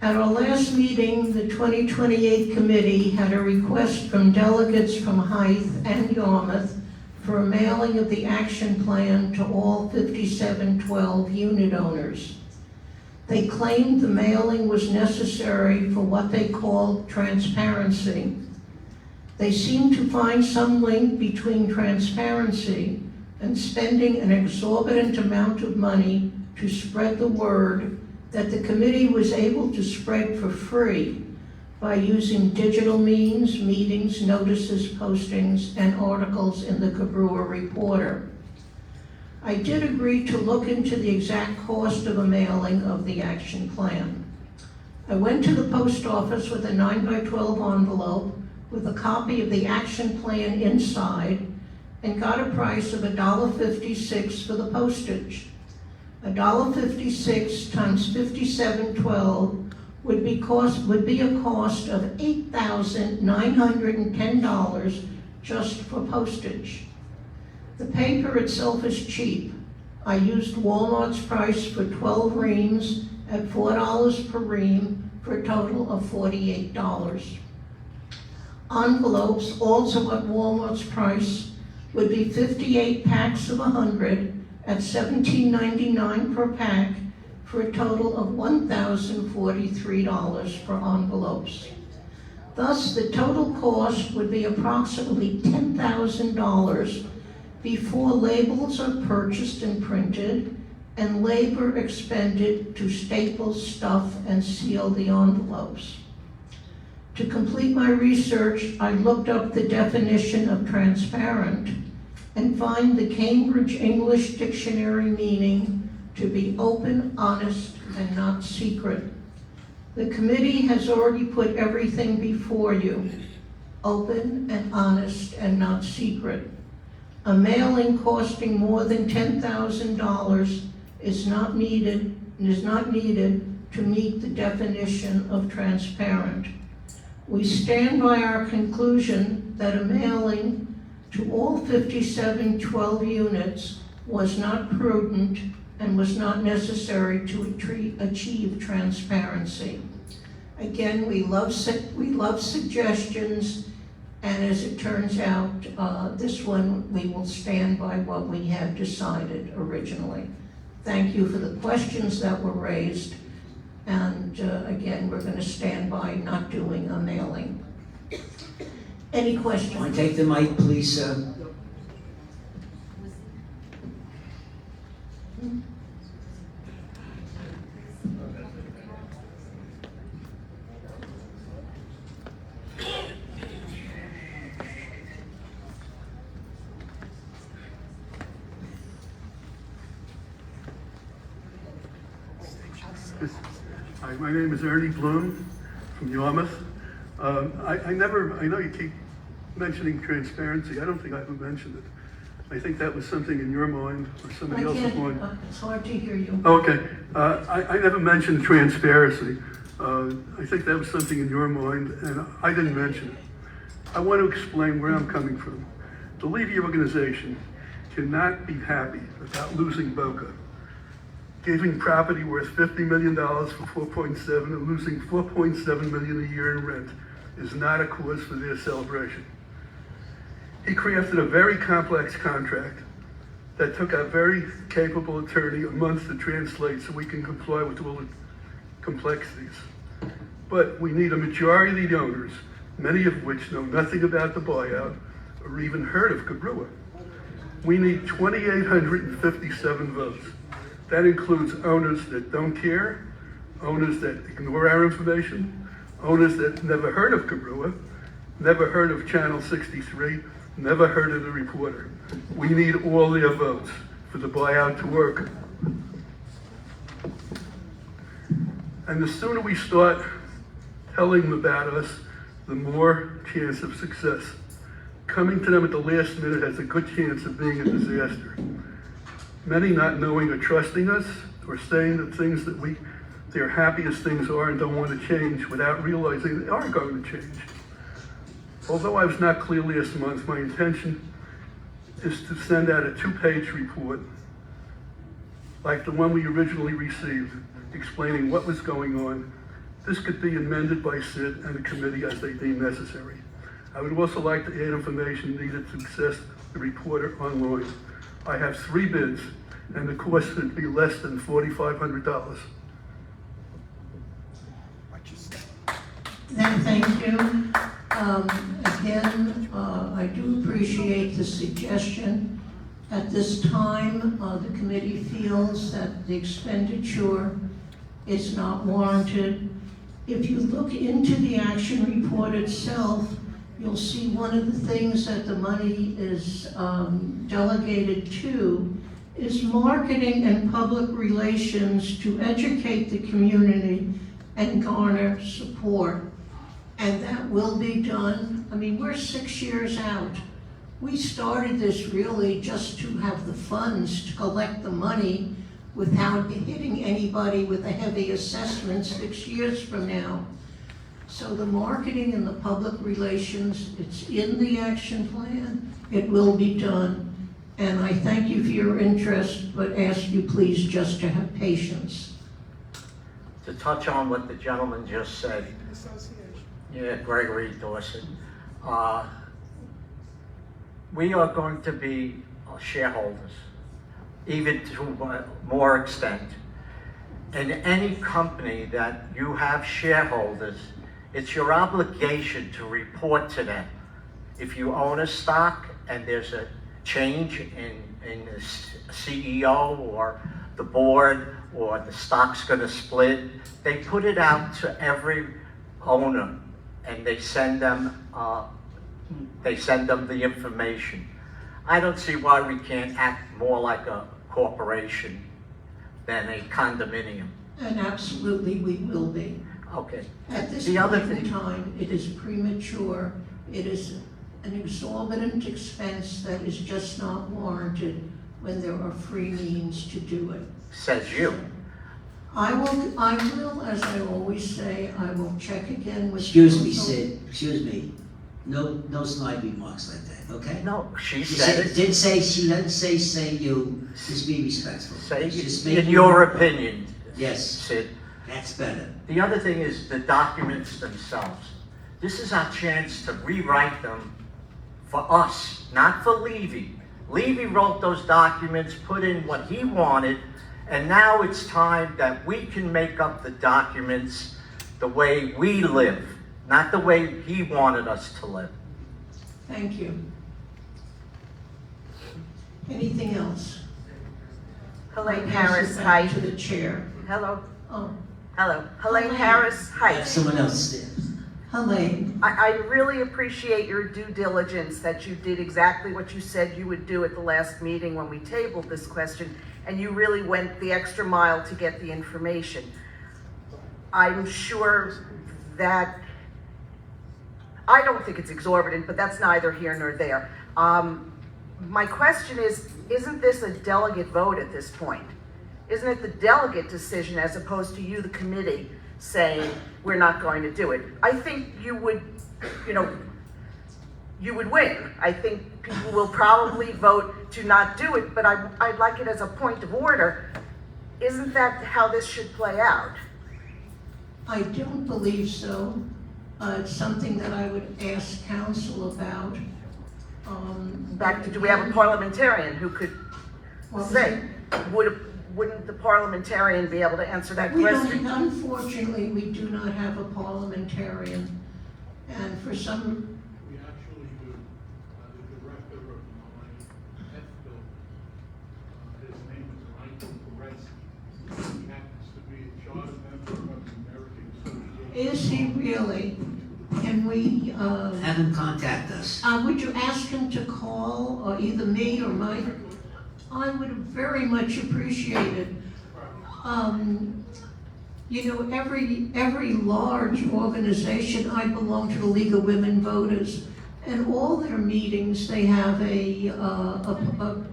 At our last meeting, the 2028 committee had a request from delegates from Hythe and Yarmouth for a mailing of the action plan to all 5712 unit owners. They claimed the mailing was necessary for what they called transparency. They seemed to find some link between transparency and spending an exorbitant amount of money to spread the word that the committee was able to spread for free by using digital means, meetings, notices, postings, and articles in the Cobrua Reporter. I did agree to look into the exact cost of a mailing of the action plan. I went to the post office with a 9x12 envelope with a copy of the action plan inside and got a price of $1.56 for the postage. $1.56 times 5712 would be a cost of $8,910 just for postage. The paper itself is cheap. I used Walmart's price for 12 reams at $4 per ream for a total of $48. Envelopes, also at Walmart's price, would be 58 packs of 100 at $17.99 per pack for a total of $1,043 for envelopes. Thus, the total cost would be approximately $10,000 before labels are purchased and printed and labor expended to staple, stuff, and seal the envelopes. To complete my research, I looked up the definition of transparent and find the Cambridge English Dictionary meaning to be open, honest, and not secret. The committee has already put everything before you, open and honest and not secret. A mailing costing more than $10,000 is not needed to meet the definition of transparent. We stand by our conclusion that a mailing to all 5712 units was not prudent and was not necessary to achieve transparency. Again, we love suggestions, and as it turns out, this one, we will stand by what we had decided originally. Thank you for the questions that were raised, and again, we're going to stand by not doing a mailing. Any questions? Want to take the mic, please, sir? Hi, my name is Ernie Bloom from Yarmouth. I know you keep mentioning transparency. I don't think I ever mentioned it. I think that was something in your mind or somebody else's mind. It's hard to hear you. Okay, I never mentioned transparency. I think that was something in your mind, and I didn't mention it. I want to explain where I'm coming from. The Levy organization cannot be happy about losing Boca. Giving property worth $50 million for 4.7 and losing 4.7 million a year in rent is not a cause for their celebration. He crafted a very complex contract that took a very capable attorney a month to translate so we can comply with all the complexities. But we need a majority of the owners, many of which know nothing about the buyout or even heard of Cobrua. We need 2,857 votes. That includes owners that don't care, owners that ignore our information, owners that never heard of Cobrua, never heard of Channel 63, never heard of the reporter. We need all their votes for the buyout to work. And the sooner we start telling them about us, the more chance of success. Coming to them at the last minute has a good chance of being a disaster. Many not knowing or trusting us, or saying the things that their happiest things are and don't want to change without realizing they are going to change. Although I was not clear last month, my intention is to send out a 2-page report, like the one we originally received, explaining what was going on. This could be amended by Sid and the committee as they deem necessary. I would also like to add information needed to access the reporter online. I have 3 bids, and the cost would be less than $4,500. Then thank you. Again, I do appreciate the suggestion. At this time, the committee feels that the expenditure is not warranted. If you look into the action report itself, you'll see one of the things that the money is delegated to is marketing and public relations to educate the community and garner support. And that will be done. I mean, we're 6 years out. We started this really just to have the funds to collect the money without hitting anybody with a heavy assessment 6 years from now. So the marketing and the public relations, it's in the action plan. It will be done. And I thank you for your interest, but ask you please just to have patience. To touch on what the gentleman just said, Gregory Dawson, we are going to be shareholders, even to a more extent. In any company that you have shareholders, it's your obligation to report to them. If you own a stock and there's a change in the CEO or the board, or the stock's gonna split, they put it out to every owner and they send them the information. I don't see why we can't act more like a corporation than a condominium. And absolutely we will be. Okay. At this The point other in thing, time, it is premature. It is an exorbitant expense that is just not warranted when there are free means to do it. says you. I will, as I always say, I will check again with. Excuse me, Sid, excuse me. No snide remarks like that, okay? No, she She said it. did say, she didn't say you, just be respectful. Say Just in make your opinion. Yes. Sid. That's better. The other thing is the documents themselves. This is our chance to rewrite them for us, not for Levy. Levy wrote those documents, put in what he wanted, and now it's time that we can make up the documents the way we live, not the way he wanted us to live. Thank you. Anything else? Helene I'll pass Harris, it back hi. to the chair. Hello. Oh, Hello. Helene Helene. Harris, hi. Have someone else there. Helene. I really appreciate your due diligence that you did exactly what you said you would do at the last meeting when we tabled this question, and you really went the extra mile to get the information. I'm sure that, I don't think it's exorbitant, but that's neither here nor there. My question is, isn't this a delegate vote at this point? Isn't it the delegate decision as opposed to you, the committee, saying we're not going to do it? I think you would, you would win. I think people will probably vote to not do it, but I'd like it as a point of order. Isn't that how this should play out? I don't believe so. It's something that I would ask council about. Back to, do we have a parliamentarian who could say, wouldn't the parliamentarian be able to answer that question? Unfortunately, we do not have a parliamentarian. And for some, We actually do. The director of my EFCO, his name is Michael Koretsky. He happens to be a charter member of the American Association. is he really? Can we, Have him contact us. would you ask him to call, or either me or Mike? I would very much appreciate it. Every large organization, I belong to the League of Women Voters, and all their meetings, they have a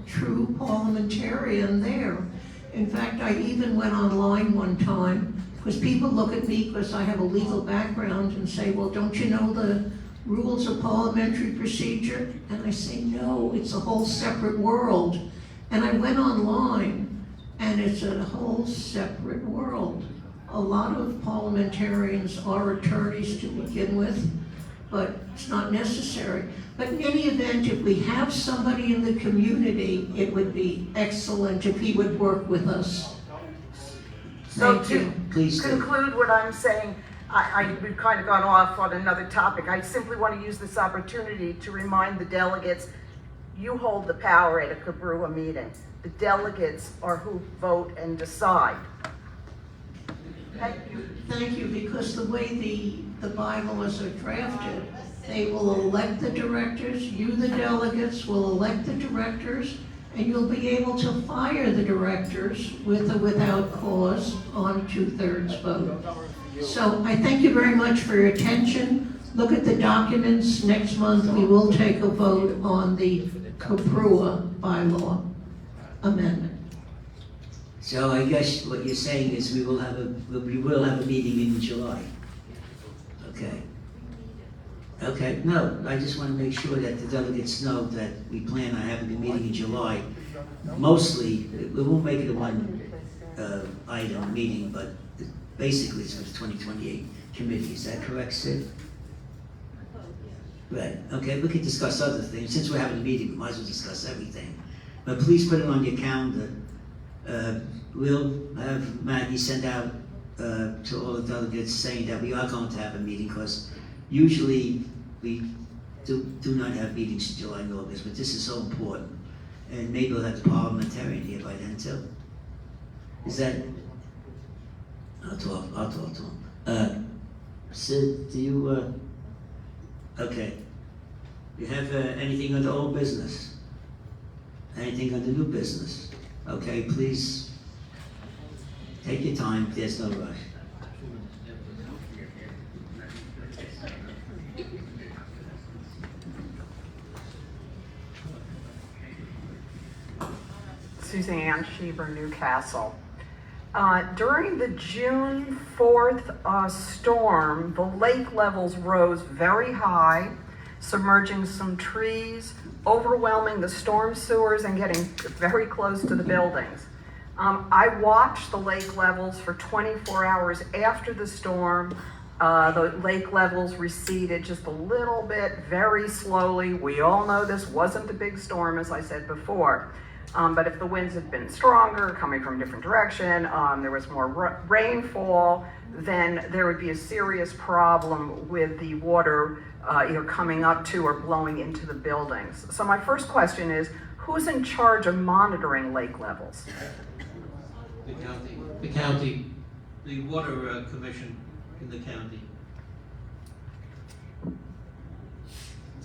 true parliamentarian there. In fact, I even went online one time, because people look at me because I have a legal background and say, well, don't you know the rules of parliamentary procedure? And I say, no, it's a whole separate world. And I went online, and it's a whole separate world. A lot of parliamentarians are attorneys to begin with, but it's not necessary. But in any event, if we have somebody in the community, it would be excellent if he would work with us. So Thank to you. Please do. conclude what I'm saying, we've kind of gone off on another topic. I simply want to use this opportunity to remind the delegates, you hold the power at a Cobrua meeting. The delegates are who vote and decide. Thank you. Thank you, because the way the bylaws are drafted, they will elect the directors, you, the delegates, will elect the directors, and you'll be able to fire the directors with or without cause on 2/3 vote. So I thank you very much for your attention. Look at the documents. Next month, we will take a vote on the Cobrua bylaw amendment. So I guess what you're saying is we will have a meeting in July. Okay. Okay, no, I just want to make sure that the delegates know that we plan on having a meeting in July. Mostly, we won't make it a one item meeting, but basically it's for the 2028 committee. Is that correct, Sid? Right, okay, we could discuss other things. Since we're having a meeting, we might as well discuss everything. But please put it on your calendar. We'll have Maggie send out to all the delegates saying that we are going to have a meeting, because usually we do not have meetings in July and August, but this is so important. And maybe we'll have the parliamentarian here by then too. Is that? I'll talk to him. Sid, do you, okay. You have anything under old business? Anything under new business? Okay, please take your time, there's no rush. Suzanne Sheber, Newcastle. During the June 4th storm, the lake levels rose very high, submerging some trees, overwhelming the storm sewers and getting very close to the buildings. I watched the lake levels for 24 hours after the storm. The lake levels receded just a little bit, very slowly. We all know this wasn't a big storm, as I said before. But if the winds had been stronger, coming from a different direction, there was more rainfall, then there would be a serious problem with the water either coming up to or blowing into the buildings. So my first question is, who's in charge of monitoring lake levels? The county, the water commission in the county.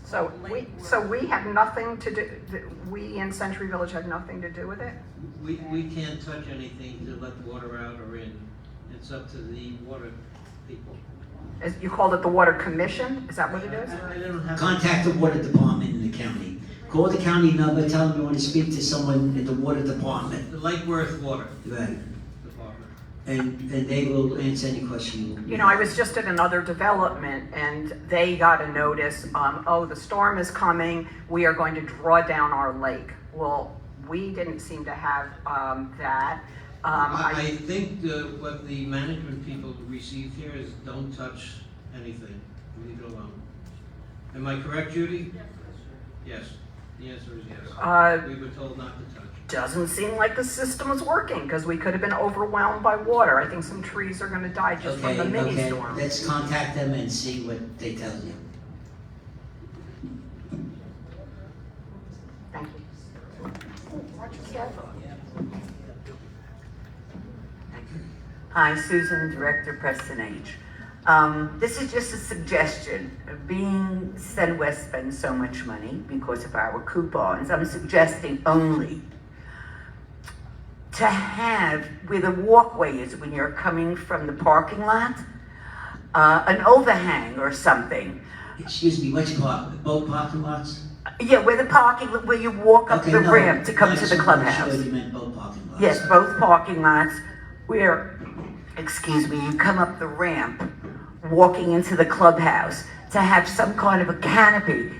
So we have nothing to do, we in Century Village have nothing to do with it? We can't touch anything to let the water out or in. It's up to the water people. You called it the Water Commission? Is that what it is? I don't have. Contact the water department in the county. Call the county number, tell them you want to speak to someone at the water department. The Lake Worth Water Right. Department. And they will answer any question. You know, I was just at another development and they got a notice, oh, the storm is coming, we are going to draw down our lake. Well, we didn't seem to have that. I think what the management people received here is don't touch anything, leave it alone. Am I correct, Judy? Yes. The answer is yes. We were told not to touch. Doesn't seem like the system is working because we could have been overwhelmed by water. I think some trees are going to die just from the mini storm. Let's contact them and see what they tell you. Thank you. Hi, Susan, Director, Preston H. This is just a suggestion. Being Sen West spends so much money because of our coupons, I'm suggesting only to have, where the walkway is when you're coming from the parking lot, an overhang or something. Excuse me, which part? Both parking lots? Yeah, where you walk up the ramp to come to the clubhouse. Sure you meant both parking lots. Yes, both parking lots where, excuse me, you come up the ramp walking into the clubhouse to have some kind of a canopy.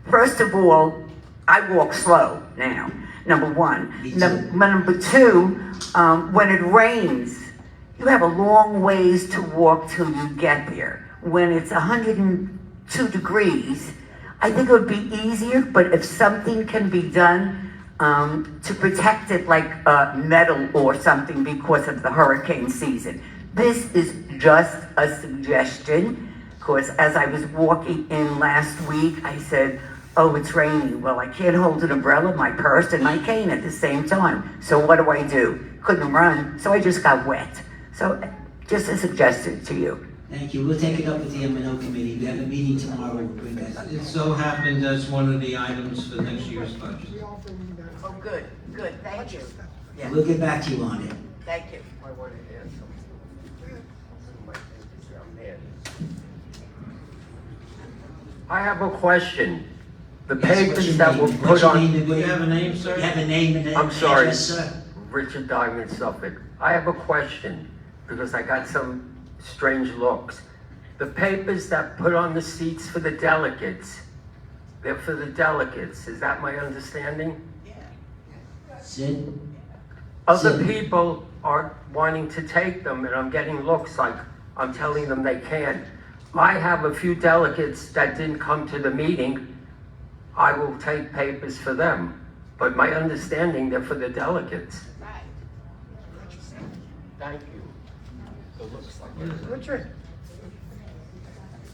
First of all, I walk slow now, number one. Number two, when it rains, you have a long ways to walk till you get there. When it's 102 degrees, I think it would be easier, but if something can be done to protect it like metal or something because of the hurricane season. This is just a suggestion, because as I was walking in last week, I said, oh, it's raining. Well, I can't hold an umbrella, my purse, and my cane at the same time. So what do? Couldn't run, so I just got wet. So just a suggestion to you. Thank you. We'll take it up with the M&O committee. We have a meeting tomorrow. We'll bring that up. It so happened that's one of the items for next year's budget. Oh, good, thank you. Yeah. We'll get back to you on it. Thank you. I have a question. The Yes, what's papers your that name? were What's put your on... name and Do you have a name, sir? You have a name and I'm sorry, address, sir? Richard Diamond, Suffolk. I have a question because I got some strange looks. The papers that put on the seats for the delegates, they're for the delegates. Is that my understanding? Sid? Other Sid. people are wanting to take them, and I'm getting looks like I'm telling them they can't. I have a few delegates that didn't come to the meeting. I will take papers for them, but my understanding they're for the delegates. Thank you. Richard?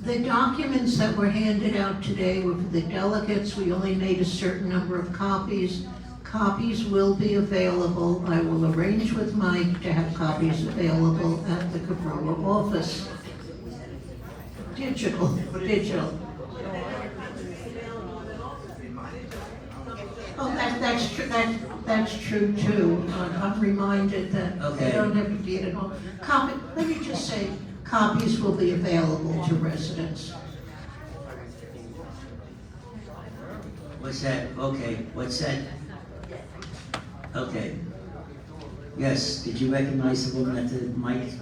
The documents that were handed out today were for the delegates. We only made a certain number of copies. Copies will be available. I will arrange with Mike to have copies available at the Cobrua office. Digital. Oh, that's true too. I'm reminded that they don't have to be at home. Let me just say, copies will be available to residents. What's that? Okay, what's that? Okay. Yes, did you recognize the woman at the mic?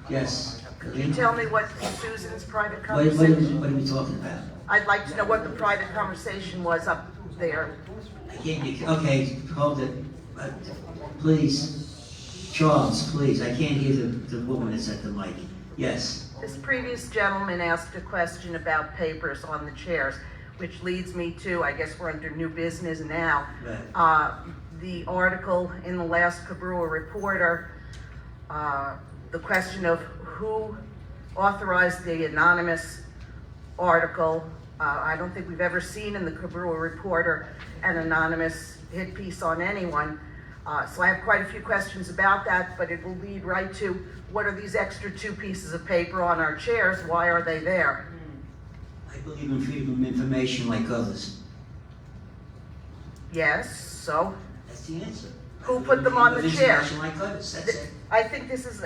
Yes. Can you tell me what Susan's private What conversation? are we talking about? I'd like to know what the private conversation was up there. Okay, hold it. Please. Charles, please, I can't hear the woman that's at the mic. Yes. This previous gentleman asked a question about papers on the chairs, which leads me to, I guess we're under new business now. Right. The article in the last Cobrua Reporter, the question of who authorized the anonymous article. I don't think we've ever seen in the Cobrua Reporter an anonymous hit piece on anyone. So I have quite a few questions about that, but it will lead right to what are these extra 2 pieces of paper on our chairs? Why are they there? I believe in freedom of information like others. Yes, so? That's the answer. Who put them on the chair? Information like others, that's it. I think this is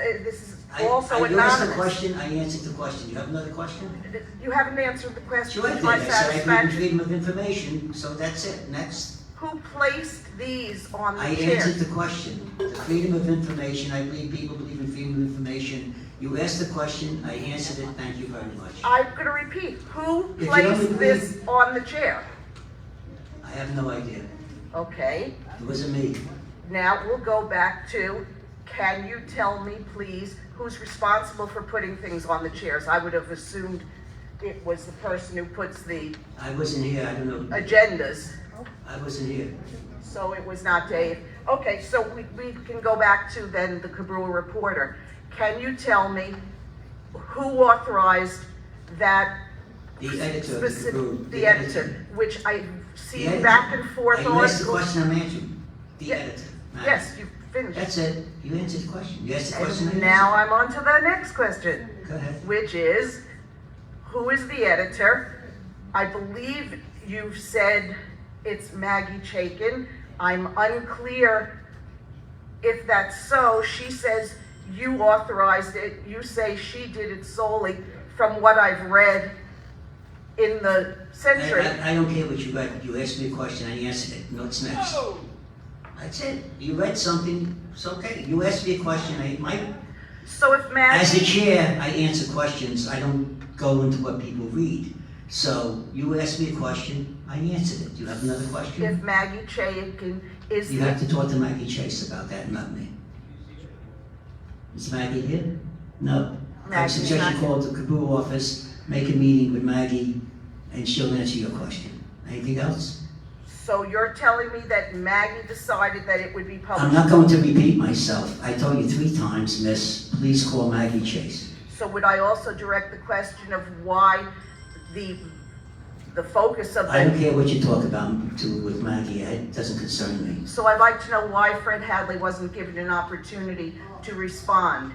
also You asked the anonymous. question, I answered the question. You have another question? You haven't answered the question Sure I to did. my I said I believe in satisfaction. freedom of information, so that's it. Next. Who placed these on the I chair? answered the question. The freedom of information, I believe people believe in freedom of information. You asked the question, I answered it. Thank you very much. I'm going to repeat. Who If you don't placed agree- this on the chair? I have no idea. Okay. It wasn't me. Now we'll go back to, can you tell me, please, who's responsible for putting things on the chairs? I would have assumed it was the person who puts the I wasn't here. I don't know. agendas. I wasn't here. So it was not Dave. Okay, so we can go back to then the Cobrua Reporter. Can you tell me who authorized that? The editor of the Cobrua. The editor, which I've The seen editor. back and forth You asked the articles. question, I'm answering. The editor. Yes, you finished. That's it. You answered the question. You asked the question. And now I'm on to the next question. Go ahead. Which is, who is the editor? I believe you've said it's Maggie Chaikin. I'm unclear if that's so. She says you authorized it. You say she did it solely from what I've read in the Century. I don't care what you read. You asked me a question, I answered it. What's next? Oh. That's it. You read something, it's okay. You asked me a question, So if Maggie... As a chair, I answer questions. I don't go into what people read. So you asked me a question, I answered it. Do you have another question? If Maggie Chaikin is You have to talk to Maggie Chase about that, not me. Is Maggie here? No. I Maggie's suggest not you here. call the Cobrua office, make a meeting with Maggie, and she'll answer your question. Anything else? So you're telling me that Maggie decided that it would be published? I'm not going to repeat myself. I told you 3 times, miss, please call Maggie Chase. So would I also direct the question of why the focus of I don't the... care what you talk about with Maggie, it doesn't concern me. So I'd like to know why Fred Hadley wasn't given an opportunity to respond.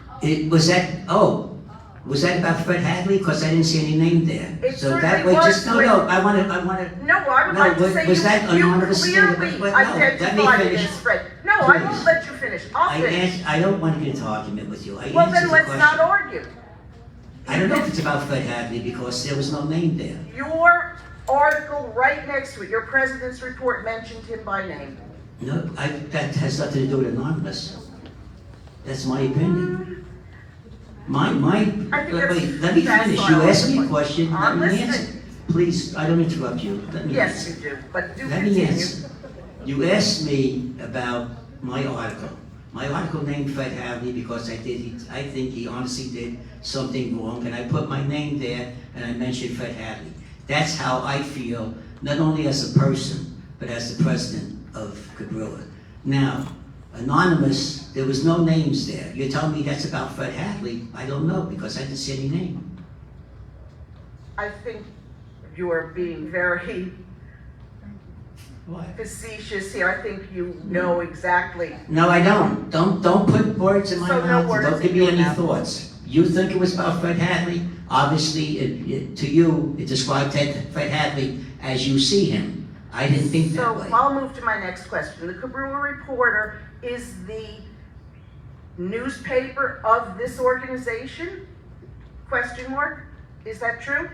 Was that about Fred Hadley? Because I didn't see any name there. It So that certainly way, was just, no, I want to, No, I would like to say was that you anonymous statement? clearly But no, let me identified it finish. as Fred. No, I Please. won't let you finish. I'll finish. I don't want to get into argument with you. I Well, answered then the let's question. not argue. I don't know if it's about Fred Hadley because there was no name there. Your article right next to it, your president's report mentioned him by name. No, that has nothing to do with anonymous. That's my opinion. I think that's- Wait, let me that's finish. all You I asked me a want. question, let I'm me listening. answer. Please, I don't interrupt you. Let me Yes, answer. you do, but do Let me continue. answer. You asked me about my article. My article named Fred Hadley because I think he honestly did something wrong, and I put my name there and I mentioned Fred Hadley. That's how I feel, not only as a person, but as the president of Cobrua. Now, anonymous, there was no names there. You're telling me that's about Fred Hadley? I don't know because I didn't see any name. I think you are being very What? facetious here. I think you know exactly. No, I don't. Don't put words in my So no mouth. words Don't give in me your any mouth. thoughts. You think it was about Fred Hadley? Obviously, to you, it described Fred Hadley as you see him. I didn't think that way. So I'll move to my next question. The Cobrua Reporter is the newspaper of this organization? Question mark? Is that true?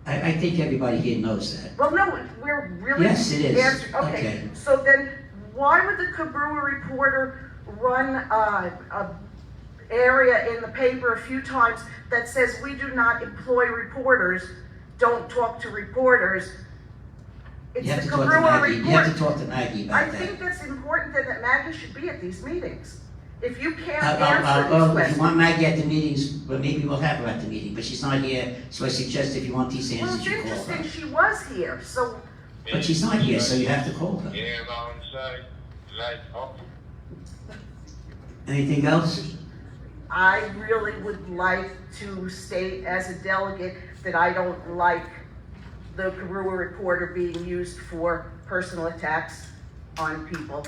I think everybody here knows that. Well, no, we're really... Yes, it is. Okay, Okay. so then why would the Cobrua Reporter run a area in the paper a few times that says we do not employ reporters, don't talk to reporters? It's You have the to talk to Cobrua Maggie. You have to Reporter. talk to Maggie I about that. think that's important that Maggie should be at these meetings. If you can't answer these If you questions. want Maggie at the meetings, well, maybe we'll have her at the meeting, but she's not here, so I suggest if you want these Well, answers, it's you call her. interesting, she was here, so But she's not here, so you have to call her. Anything else? I really would like to state as a delegate that I don't like the Cobrua Reporter being used for personal attacks on people.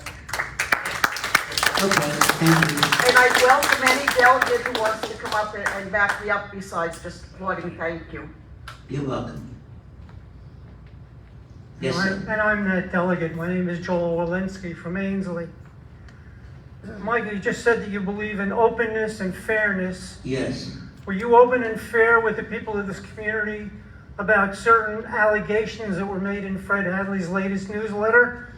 Okay, thank you. And I welcome any delegate who wants to come up and back me up besides just applauding, thank you. You're welcome. Yes, sir. And I'm that delegate. My name is Joel Walensky from Ainsley. Mike, you just said that you believe in openness and fairness. Yes. Were you open and fair with the people of this community about certain allegations that were made in Fred Hadley's latest newsletter?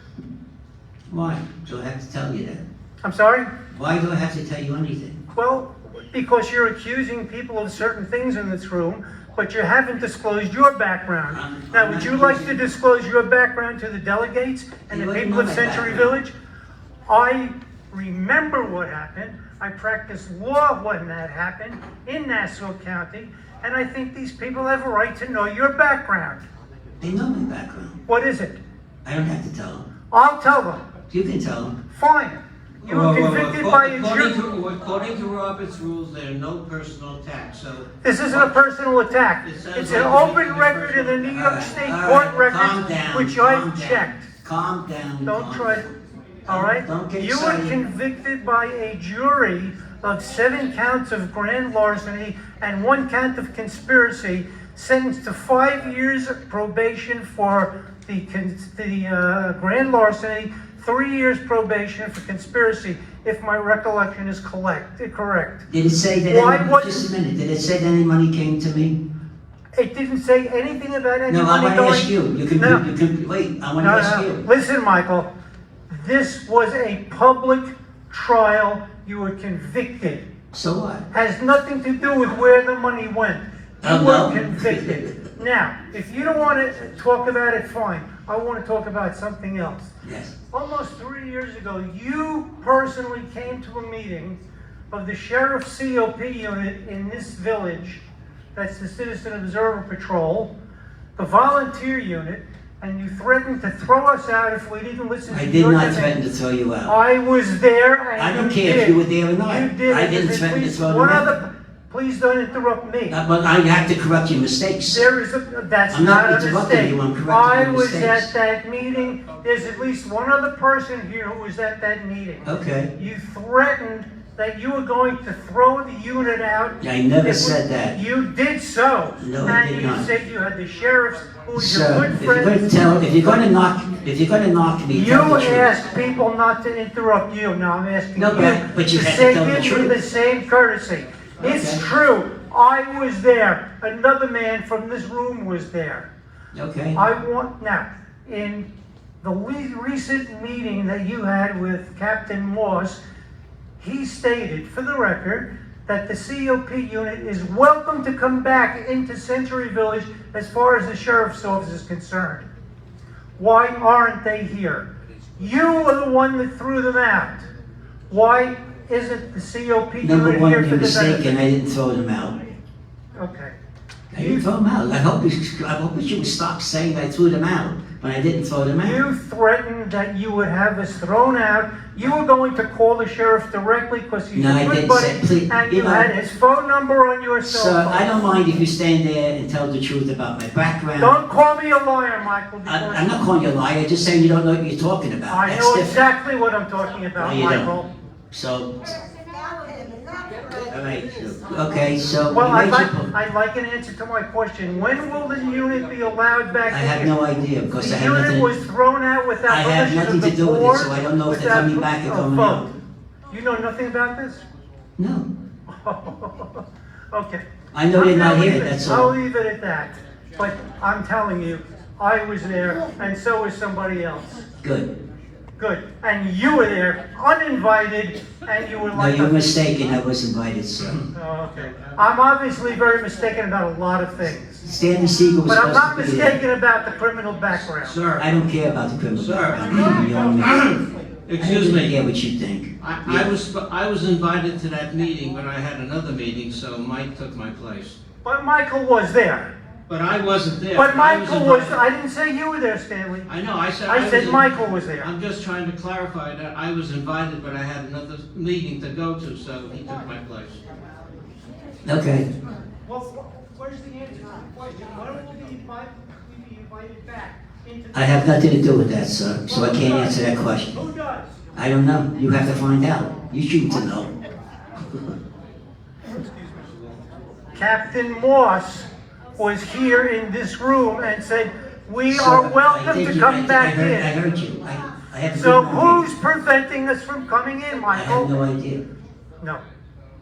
Why? Do I have to tell you that? I'm sorry? Why do I have to tell you anything? Well, because you're accusing people of certain things in this room, but you haven't disclosed your background. Now, would you like to disclose your background to the delegates and the people of Century Village? I remember what happened. I practiced law when that happened in Nassau County, and I think these people have a right to know your background. They know my background. What is it? I don't have to tell them. I'll tell them. You can tell them. Fine. You were convicted by a jury. According to Robert's rules, there are no personal attacks, so. This isn't a personal attack. It sounds It's like an you're open making a record in the personal New attack. York State All court right, records, calm down, which calm I've down. checked. Calm down. Don't calm try, down. all right? Don't get You were excited. convicted by a jury of 7 counts of grand larceny and 1 count of conspiracy, sentenced to 5 years of probation for the grand larceny, 3 years probation for conspiracy, if my recollection is correct. Did it say that just a minute, did it say that any money came to me? It didn't say anything about any No, I money want to going. ask you. You can wait, I want to ask you. Listen, Michael, this was a public trial. You were convicted. So what? Has nothing to do with where the money went. You No. were convicted. Now, if you don't want to talk about it, fine. I want to talk about something else. Yes. Almost 3 years ago, you personally came to a meeting of the Sheriff's COP unit in this village. That's the Citizen Observer Patrol, the volunteer unit, and you threatened to throw us out if we didn't listen I to did your not demand. threaten to throw you out. I was there, and I don't you care if did. you were there or not. You did. I didn't There's at threaten to least throw them one out. other. Please don't interrupt me. But I have to correct your mistakes. There is that's I'm not not a interrupting mistake. you, I'm correcting I your was mistakes. at that meeting. There's at least one other person here who was at that meeting. Okay. You threatened that you were going to throw the unit out. I never If said that. You did so. No, I did And not. you said you had the sheriffs, who was your Sir, good if you're friend. if you're gonna knock me, You tell the truth. asked people not to interrupt you. Now I'm asking No, you but you to had to say tell the give me truth. the same courtesy. It's Okay. true. I was there. Another man from this room was there. Okay. I want, now, in the recent meeting that you had with Captain Moss, he stated, for the record, that the COP unit is welcome to come back into Century Village as far as the sheriff's office is concerned. Why aren't they here? You were the one that threw them out. Why isn't the COP Number unit one, here you're for the mistaken, benefit? I didn't throw them out. Okay. I didn't throw them out. I hope you would stop saying I threw them out, but I didn't throw them out. You threatened that you would have us thrown out. You were going to call the sheriff directly because he's No, I a good didn't buddy, say- please, and you you know- had his phone number on your cell Sir, phone. I don't mind if you stand there and tell the truth about my background. Don't call me a liar, Michael. I'm not calling you a liar, I'm just saying you don't know what you're talking about. I That's know different. exactly what I'm talking about, No, you don't. Michael. So, all right, okay, so Well, you I'd made your like, point. I'd like an answer to my question. When will the unit be allowed back I in have here? no idea, because I The have unit nothing, was thrown out without I have permission nothing of the to do with it, board, so I don't know if they're without coming back or a going vote. out. You know nothing about this? No. Okay. I know you're not I'll here, leave it- that's I'll all. leave it at that. But I'm telling you, I was there, and so was somebody else. Good. Good. And you were there, uninvited, and you were No, like you're a... mistaken, I was invited, sir. Oh, okay. I'm obviously very mistaken about a lot of things. Stanley Siegel was But I'm not supposed to be there. mistaken about the criminal background. Sir. I don't care about the criminal Sir. background. You know me. Excuse me. I get what you think. I was invited to that meeting, but I had another meeting, so Mike took my place. But Michael was there. But I wasn't there. But Michael was, invited. I didn't say you were there, Stanley. I know, I said. I said Michael was there. I'm just trying to clarify that I was invited, but I had another meeting to go to, so he took my place. Okay. Well, where's the answer to the question? Why don't we be invited back into the... I have nothing to do with that, sir, so I can't answer that question. Who does? I don't know. You have to find out. You should to know. Captain Moss was here in this room and said, we Sir, are I welcome think to you- come back I in. heard you. I have So good memory. who's preventing us from coming in, I have Michael? no idea. No.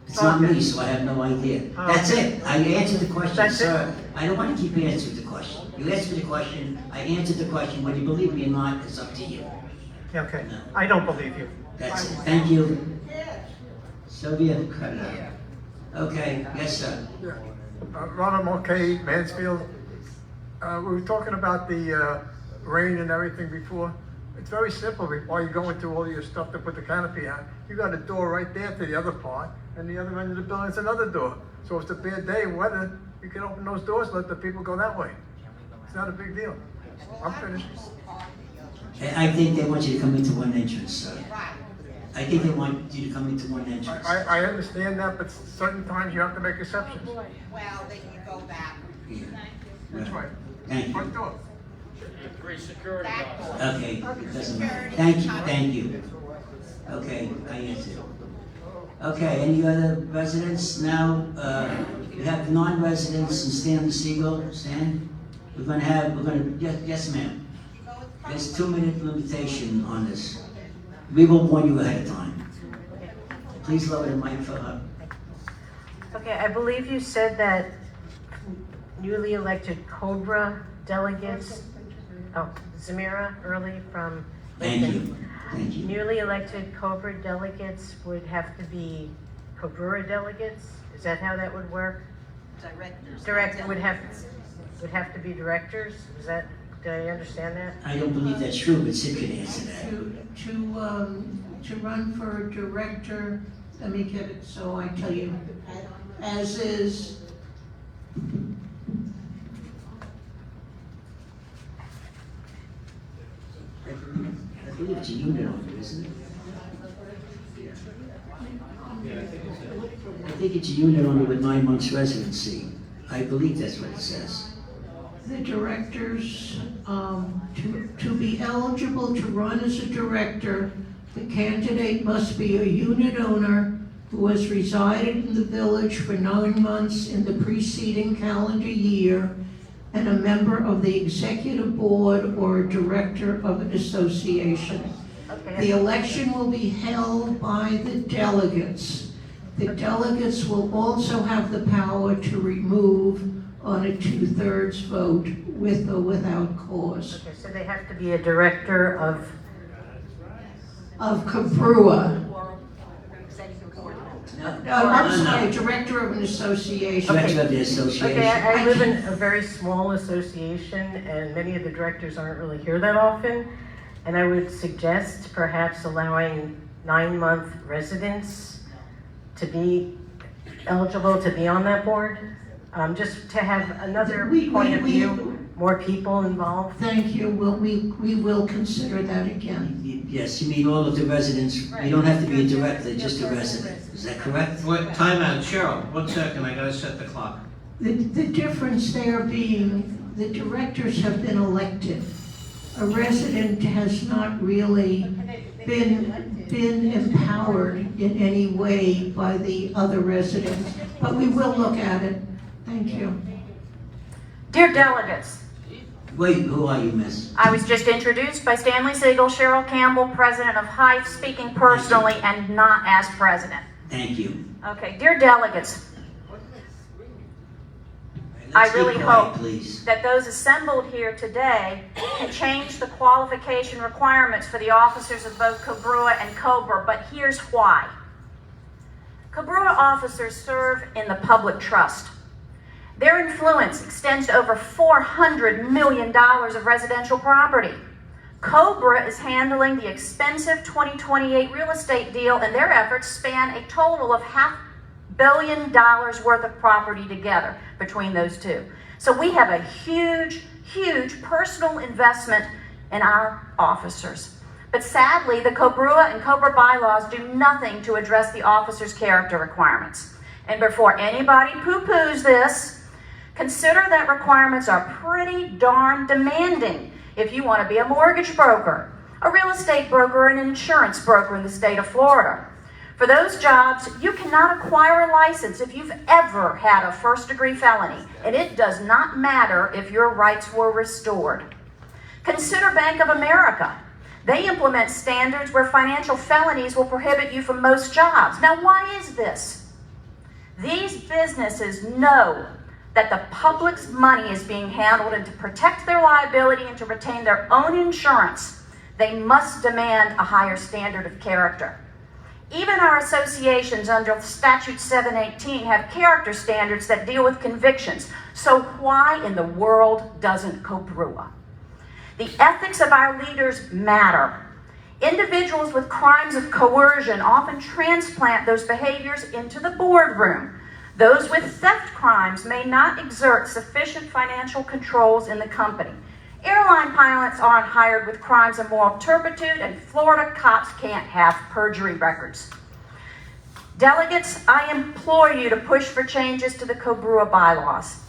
It's not Okay. me, so I have no idea. Oh. That's it. I answered the question, That's it? sir. I don't want to keep answering the question. You asked me the question, I answered the question. Whether you believe me or not, it's up to you. Okay, I don't believe you. That's it. Thank you. Sylvia, cut it out. Okay, yes, sir. Ronald Mulcahy, Mansfield. We were talking about the rain and everything before. It's very simple. While you're going through all your stuff to put the canopy on, you got a door right there to the other part, and the other end of the building is another door. So if it's a bad day of weather, you can open those doors, let the people go that way. It's not a big deal. I'm finished. I think they want you to come into one entrance, sir. I think they want you to come into one entrance. I understand that, but certain times you have to make exceptions. Well, then you go back. That's right. Thank you. Front door. Okay, it doesn't matter. Thank you. Okay, I answered. Okay, any other residents now? We have non-residents and Stan Siegel. Stan? Yes, ma'am. There's 2-minute limitation on this. We will warn you ahead of time. Please lower the mic for her. Okay, I believe you said that newly elected Cobrua delegates, Zamira Early from Thank Lincoln. you. Thank you. Newly elected Cobrua delegates would have to be Cobrua delegates? Is that how that would work? Directors. Would have to be directors? Is that, did I understand that? I don't believe that's true, but Sid could answer that. To run for director, let me get it so I tell you, as is. I believe it's a unit owner, isn't it? I think it's a unit owner with 9 months residency. I believe that's what it says. The directors, to be eligible to run as a director, the candidate must be a unit owner who has resided in the village for 9 months in the preceding calendar year and a member of the executive board or a director of an association. Okay. The election will be held by the delegates. The delegates will also have the power to remove on a 2/3 vote with or without cause. Okay, so they have to be a director of Cobrua. No, I'm sorry, director of an association. Director of the association. Okay, I live in a very small association, and many of the directors aren't really here that often. And I would suggest perhaps allowing 9-month residents to be eligible to be on that board, just to have another point of view, more people involved. Thank you. We will consider that again. Yes, you mean all of the residents, you don't have to be a director, just a resident. Is that correct? What, time out, Cheryl, 1 second, I gotta set the clock. The difference there being the directors have been elected. A resident has not really been empowered in any way by the other residents, but we will look at it. Thank you. Dear delegates, Wait, who are you, miss? I was just introduced by Stanley Siegel, Cheryl Campbell, president of HIFE, speaking personally and not as president. Thank you. Okay, dear delegates, I really hope please. that those assembled here today can change the qualification requirements for the officers of both Cobrua and Cobrua, but here's why. Cobrua officers serve in the public trust. Their influence extends to over $400 million of residential property. Cobra is handling the expensive 2028 real estate deal, and their efforts span a total of $500 million worth of property together between those two. So we have a huge, huge personal investment in our officers. But sadly, the Cobrua and Cobra bylaws do nothing to address the officers' character requirements. And before anybody poo-poos this, consider that requirements are pretty darn demanding if you want to be a mortgage broker, a real estate broker, and an insurance broker in the state of Florida. For those jobs, you cannot acquire a license if you've ever had a first-degree felony, and it does not matter if your rights were restored. Consider Bank of America. They implement standards where financial felonies will prohibit you from most jobs. Now, why is this? These businesses know that the public's money is being handled, and to protect their liability and to retain their own insurance, they must demand a higher standard of character. Even our associations under Statute 718 have character standards that deal with convictions. So why in the world doesn't Cobrua? The ethics of our leaders matter. Individuals with crimes of coercion often transplant those behaviors into the boardroom. Those with theft crimes may not exert sufficient financial controls in the company. Airline pilots aren't hired with crimes of moral turpitude, and Florida cops can't have perjury records. Delegates, I implore you to push for changes to the Cobrua bylaws.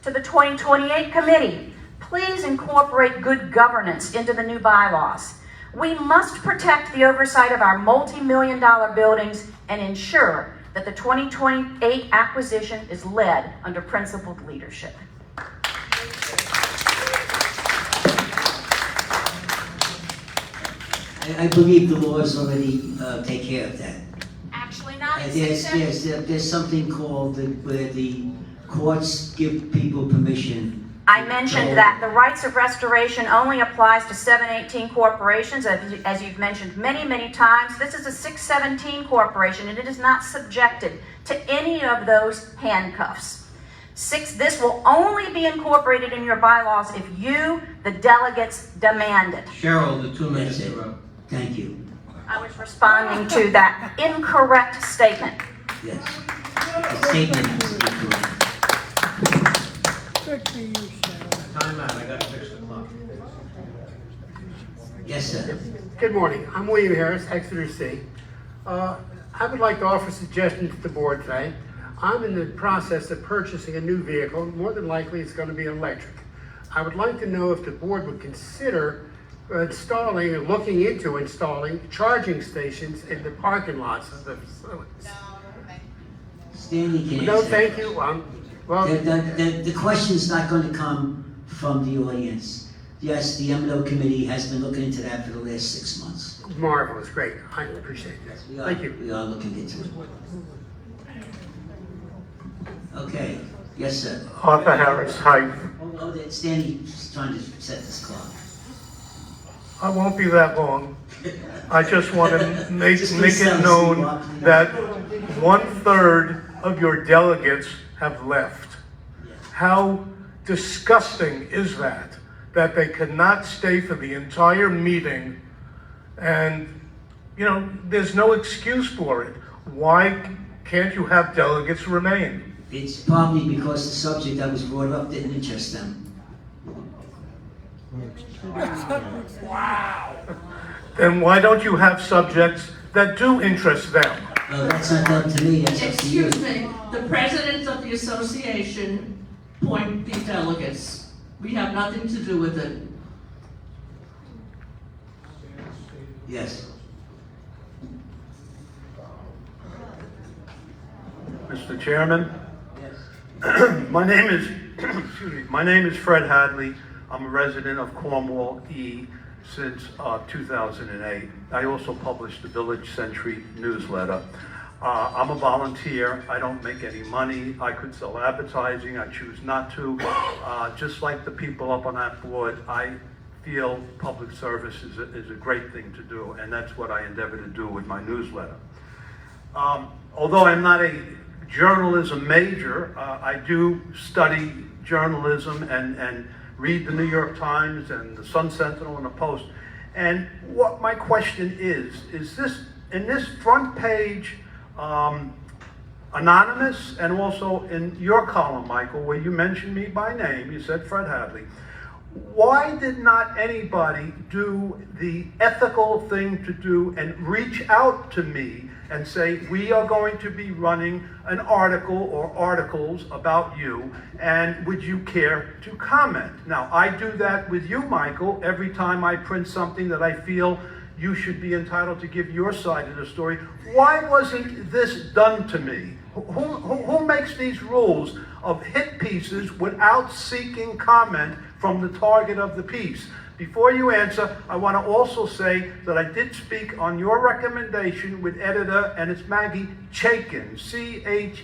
To the 2028 committee, please incorporate good governance into the new bylaws. We must protect the oversight of our multi-million-dollar buildings and ensure that the 2028 acquisition is led under principled leadership. I believe the laws already take care of that. Actually, not in There's something called where the courts give people permission. I mentioned that the rights of restoration only applies to 718 corporations, as you've mentioned many, many times. This is a 617 corporation, and it is not subjected to any of those handcuffs. This will only be incorporated in your bylaws if you, the delegates, demand it. Cheryl, the 2 minutes are up. Thank you. I was responding to that incorrect statement. Yes. The statement is incorrect. Time out, I gotta fix the clock. Yes, sir. Good morning. I'm William Harris, Exeter C. I would like to offer suggestions to the board today. I'm in the process of purchasing a new vehicle. More than likely, it's going to be electric. I would like to know if the board would consider installing or looking into installing charging stations in the parking lots of the facilities. Stanley can No, answer. thank you. Well, The question's not going to come from the audience. Yes, the M&O committee has been looking into that for the last 6 months. marvelous, great. I appreciate that. Thank you. We are looking into it. Okay, yes, sir. Arthur Harris, hi. Stanley's trying to set this clock. I won't be that long. I just want to make Just it please known tell us, that 1/3 of your delegates have left. How disgusting is that? That they cannot stay for the entire meeting, and, you know, there's no excuse for it. Why can't you have delegates remain? It's probably because the subject that was brought up didn't interest them. Wow. Then why don't you have subjects that do interest them? No, that's not up to me, that's up to you. Excuse me, the president of the association appoint the delegates. We have nothing to do with it. Yes. Mr. Chairman? My name is, excuse me, my name is Fred Hadley. I'm a resident of Cornwall E since 2008. I also publish the Village Century newsletter. I'm a volunteer. I don't make any money. I could sell advertising. I choose not to. Just like the people up on that board, I feel public service is a great thing to do, and that's what I endeavor to do with my newsletter. Although I'm not a journalism major, I do study journalism and read the New York Times and the Sun Sentinel and the Post. And what my question is this, in this front page, anonymous, and also in your column, Michael, where you mentioned me by name, you said Fred Hadley, why did not anybody do the ethical thing to do and reach out to me and say, we are going to be running an article or articles about you, and would you care to comment? Now, I do that with you, Michael, every time I print something that I feel you should be entitled to give your side of the story. Why wasn't this done to me? Who makes these rules of hit pieces without seeking comment from the target of the piece? Before you answer, I want to also say that I did speak on your recommendation with editor, and it's Maggie Chaiken, Chaikaken.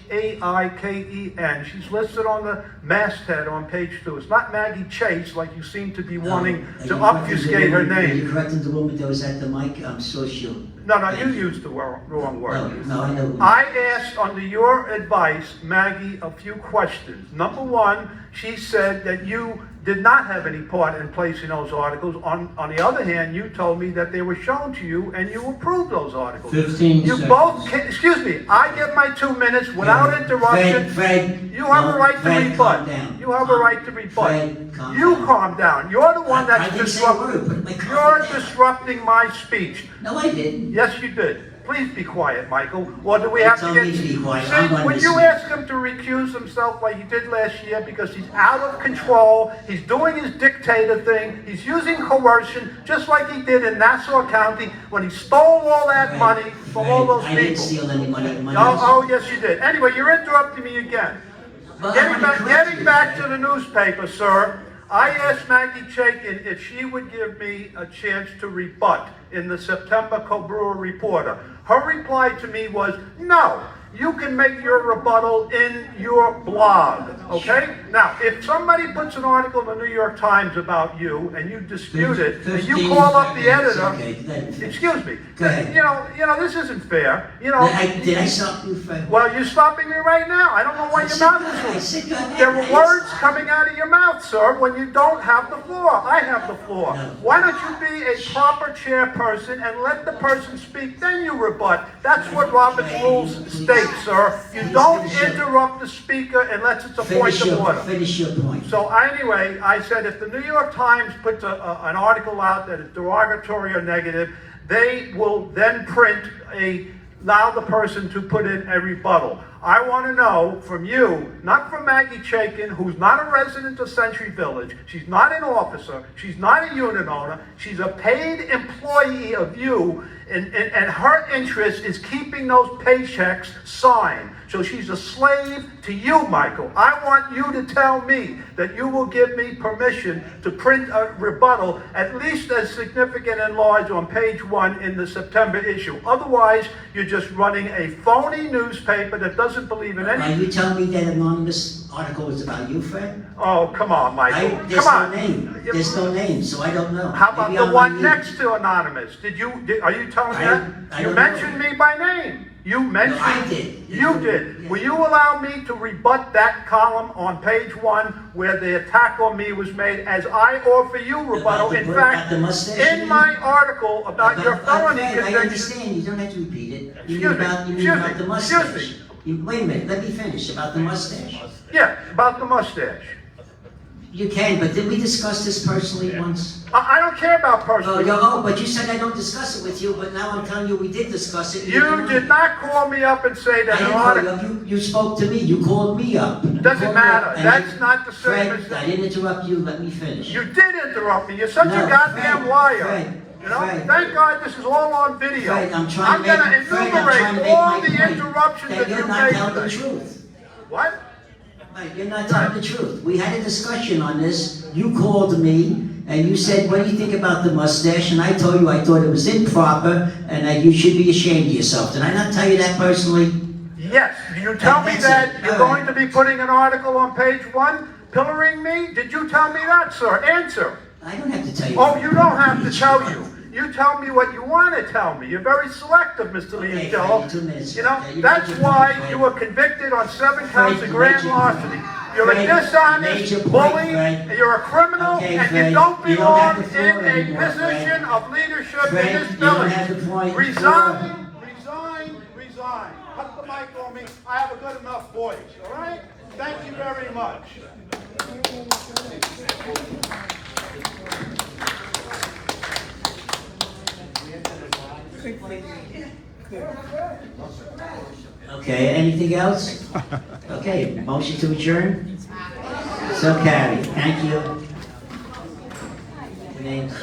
She's listed on the masthead on page 2. It's not Maggie Chase, like you seem to be wanting to obfuscate her Are you name. correcting the woman that was at the mic? I'm so sure. No, you used the wrong word. No, I know. I asked, under your advice, Maggie, a few questions. Number one, she said that you did not have any part in placing those articles. On the other hand, you told me that they were shown to you and you approved those articles. 15 You seconds. both, excuse me, I get my 2 minutes without interruption. Fred, You have a right to Fred, rebut. calm down. You have a right to rebut. Fred, calm You down. calm down. You're the one I that's didn't say a word, disrupting. but calm You're down. disrupting my speech. No, I didn't. Yes, you did. Please be quiet, Michael. Or do we have to Tell get... me to be quiet. See, I'm when you listening. ask him to recuse himself like he did last year because he's out of control, he's doing his dictator thing, he's using coercion, just like he did in Nassau County when he stole all that money from all those I people. didn't steal any money. The money Oh, yes, you did. Anyway, you're interrupting me again. Well, I Getting wanna back, correct getting you. back to the newspaper, sir, I asked Maggie Chaiken if she would give me a chance to rebut in the September Cobrua Reporter. Her reply to me was, no, you can make your rebuttal in your blog, okay? Now, if somebody puts an article in the New York Times about you and you dispute it, and you 15 call up the seconds. editor, Okay, let him finish. excuse me, Go ahead. you know, this isn't fair, you know. Did I stop you, Fred? Well, you're stopping me right now. I don't know why your mouth is said go ahead. There were words coming out of your mouth, sir, when you don't have the floor. I have the floor. No. Why don't you be a proper chairperson and let the person speak, then you rebut. That's what Robert's rules state, sir. You don't interrupt the speaker unless it's a point of order. Finish your point. So anyway, I said if the New York Times puts an article out that is derogatory or negative, they will then allow the person to put in a rebuttal. I want to know from you, not from Maggie Chaiken, who's not a resident of Century Village, she's not an officer, she's not a unit owner, she's a paid employee of you, and her interest is keeping those paychecks signed. So she's a slave to you, Michael. I want you to tell me that you will give me permission to print a rebuttal at least as significant and large on page 1 in the September issue. Otherwise, you're just running a phony newspaper that doesn't believe in Are any... you telling me that anonymous article was about you, Fred? Oh, come on, Michael. There's Come on. no name. There's no name, so I don't know. How about Maybe the I'm one on you. next to anonymous? Are you telling me that? I You don't know. mentioned me by name. You mentioned... No, I did. You did. Will you allow me to rebut that column on page 1 where the attack on me was made as I offer you rebuttal? In fact, the mustache, in my article about your felony Fred, I conviction... understand. You don't have to repeat it. Excuse me. About the Excuse mustache. me. Wait a minute. Let me finish. About the mustache. Yeah, about the mustache. You can, but did we discuss this personally once? I don't care about personal... But you said I don't discuss it with you, but now I'm telling you we did discuss it. You did not call me up and say that... I didn't call you up. You spoke to me. You called me up. Doesn't matter. That's not the same Fred, as... I didn't interrupt you. Let me finish. You did interrupt me. You're such No, a goddamn Fred, liar. Fred, You know, Fred. thank God this is all on video. Fred, I'm trying to gonna make- Fred, I'm trying to enumerate make all my the point interruptions that you're you not made telling the today. truth. What? Right, you're not telling the truth. We had a discussion on this. You called me and you said, what do you think about the mustache? And I told you I thought it was improper and that you should be ashamed of yourself. Did I not tell you that personally? Yes. You tell me That's that it. you're All going right. to be putting an article on page 1, pillaring me? Did you tell me that, sir? Answer. I don't have to tell you. Oh, you don't have to tell you. You tell me what you want to tell me. You're very selective, Mr. Okay, Leoncello. Fred, 2 minutes. You know, Okay, you that's make your why point, you Fred. were convicted on 7 Fred, counts of you grand make your point. larceny. You're a Fred, dishonest major point, bully, Fred. and you're a criminal, Okay, and Fred, you don't you don't have belong the floor in a anymore, position Fred. of leadership in Fred, this you don't village. have the point. Resign, resign, resign. Cut the mic on me. I have a good enough voice, all right? Thank you very much. Okay, anything else? Okay, motion to adjourn? So carried. Thank you. Names?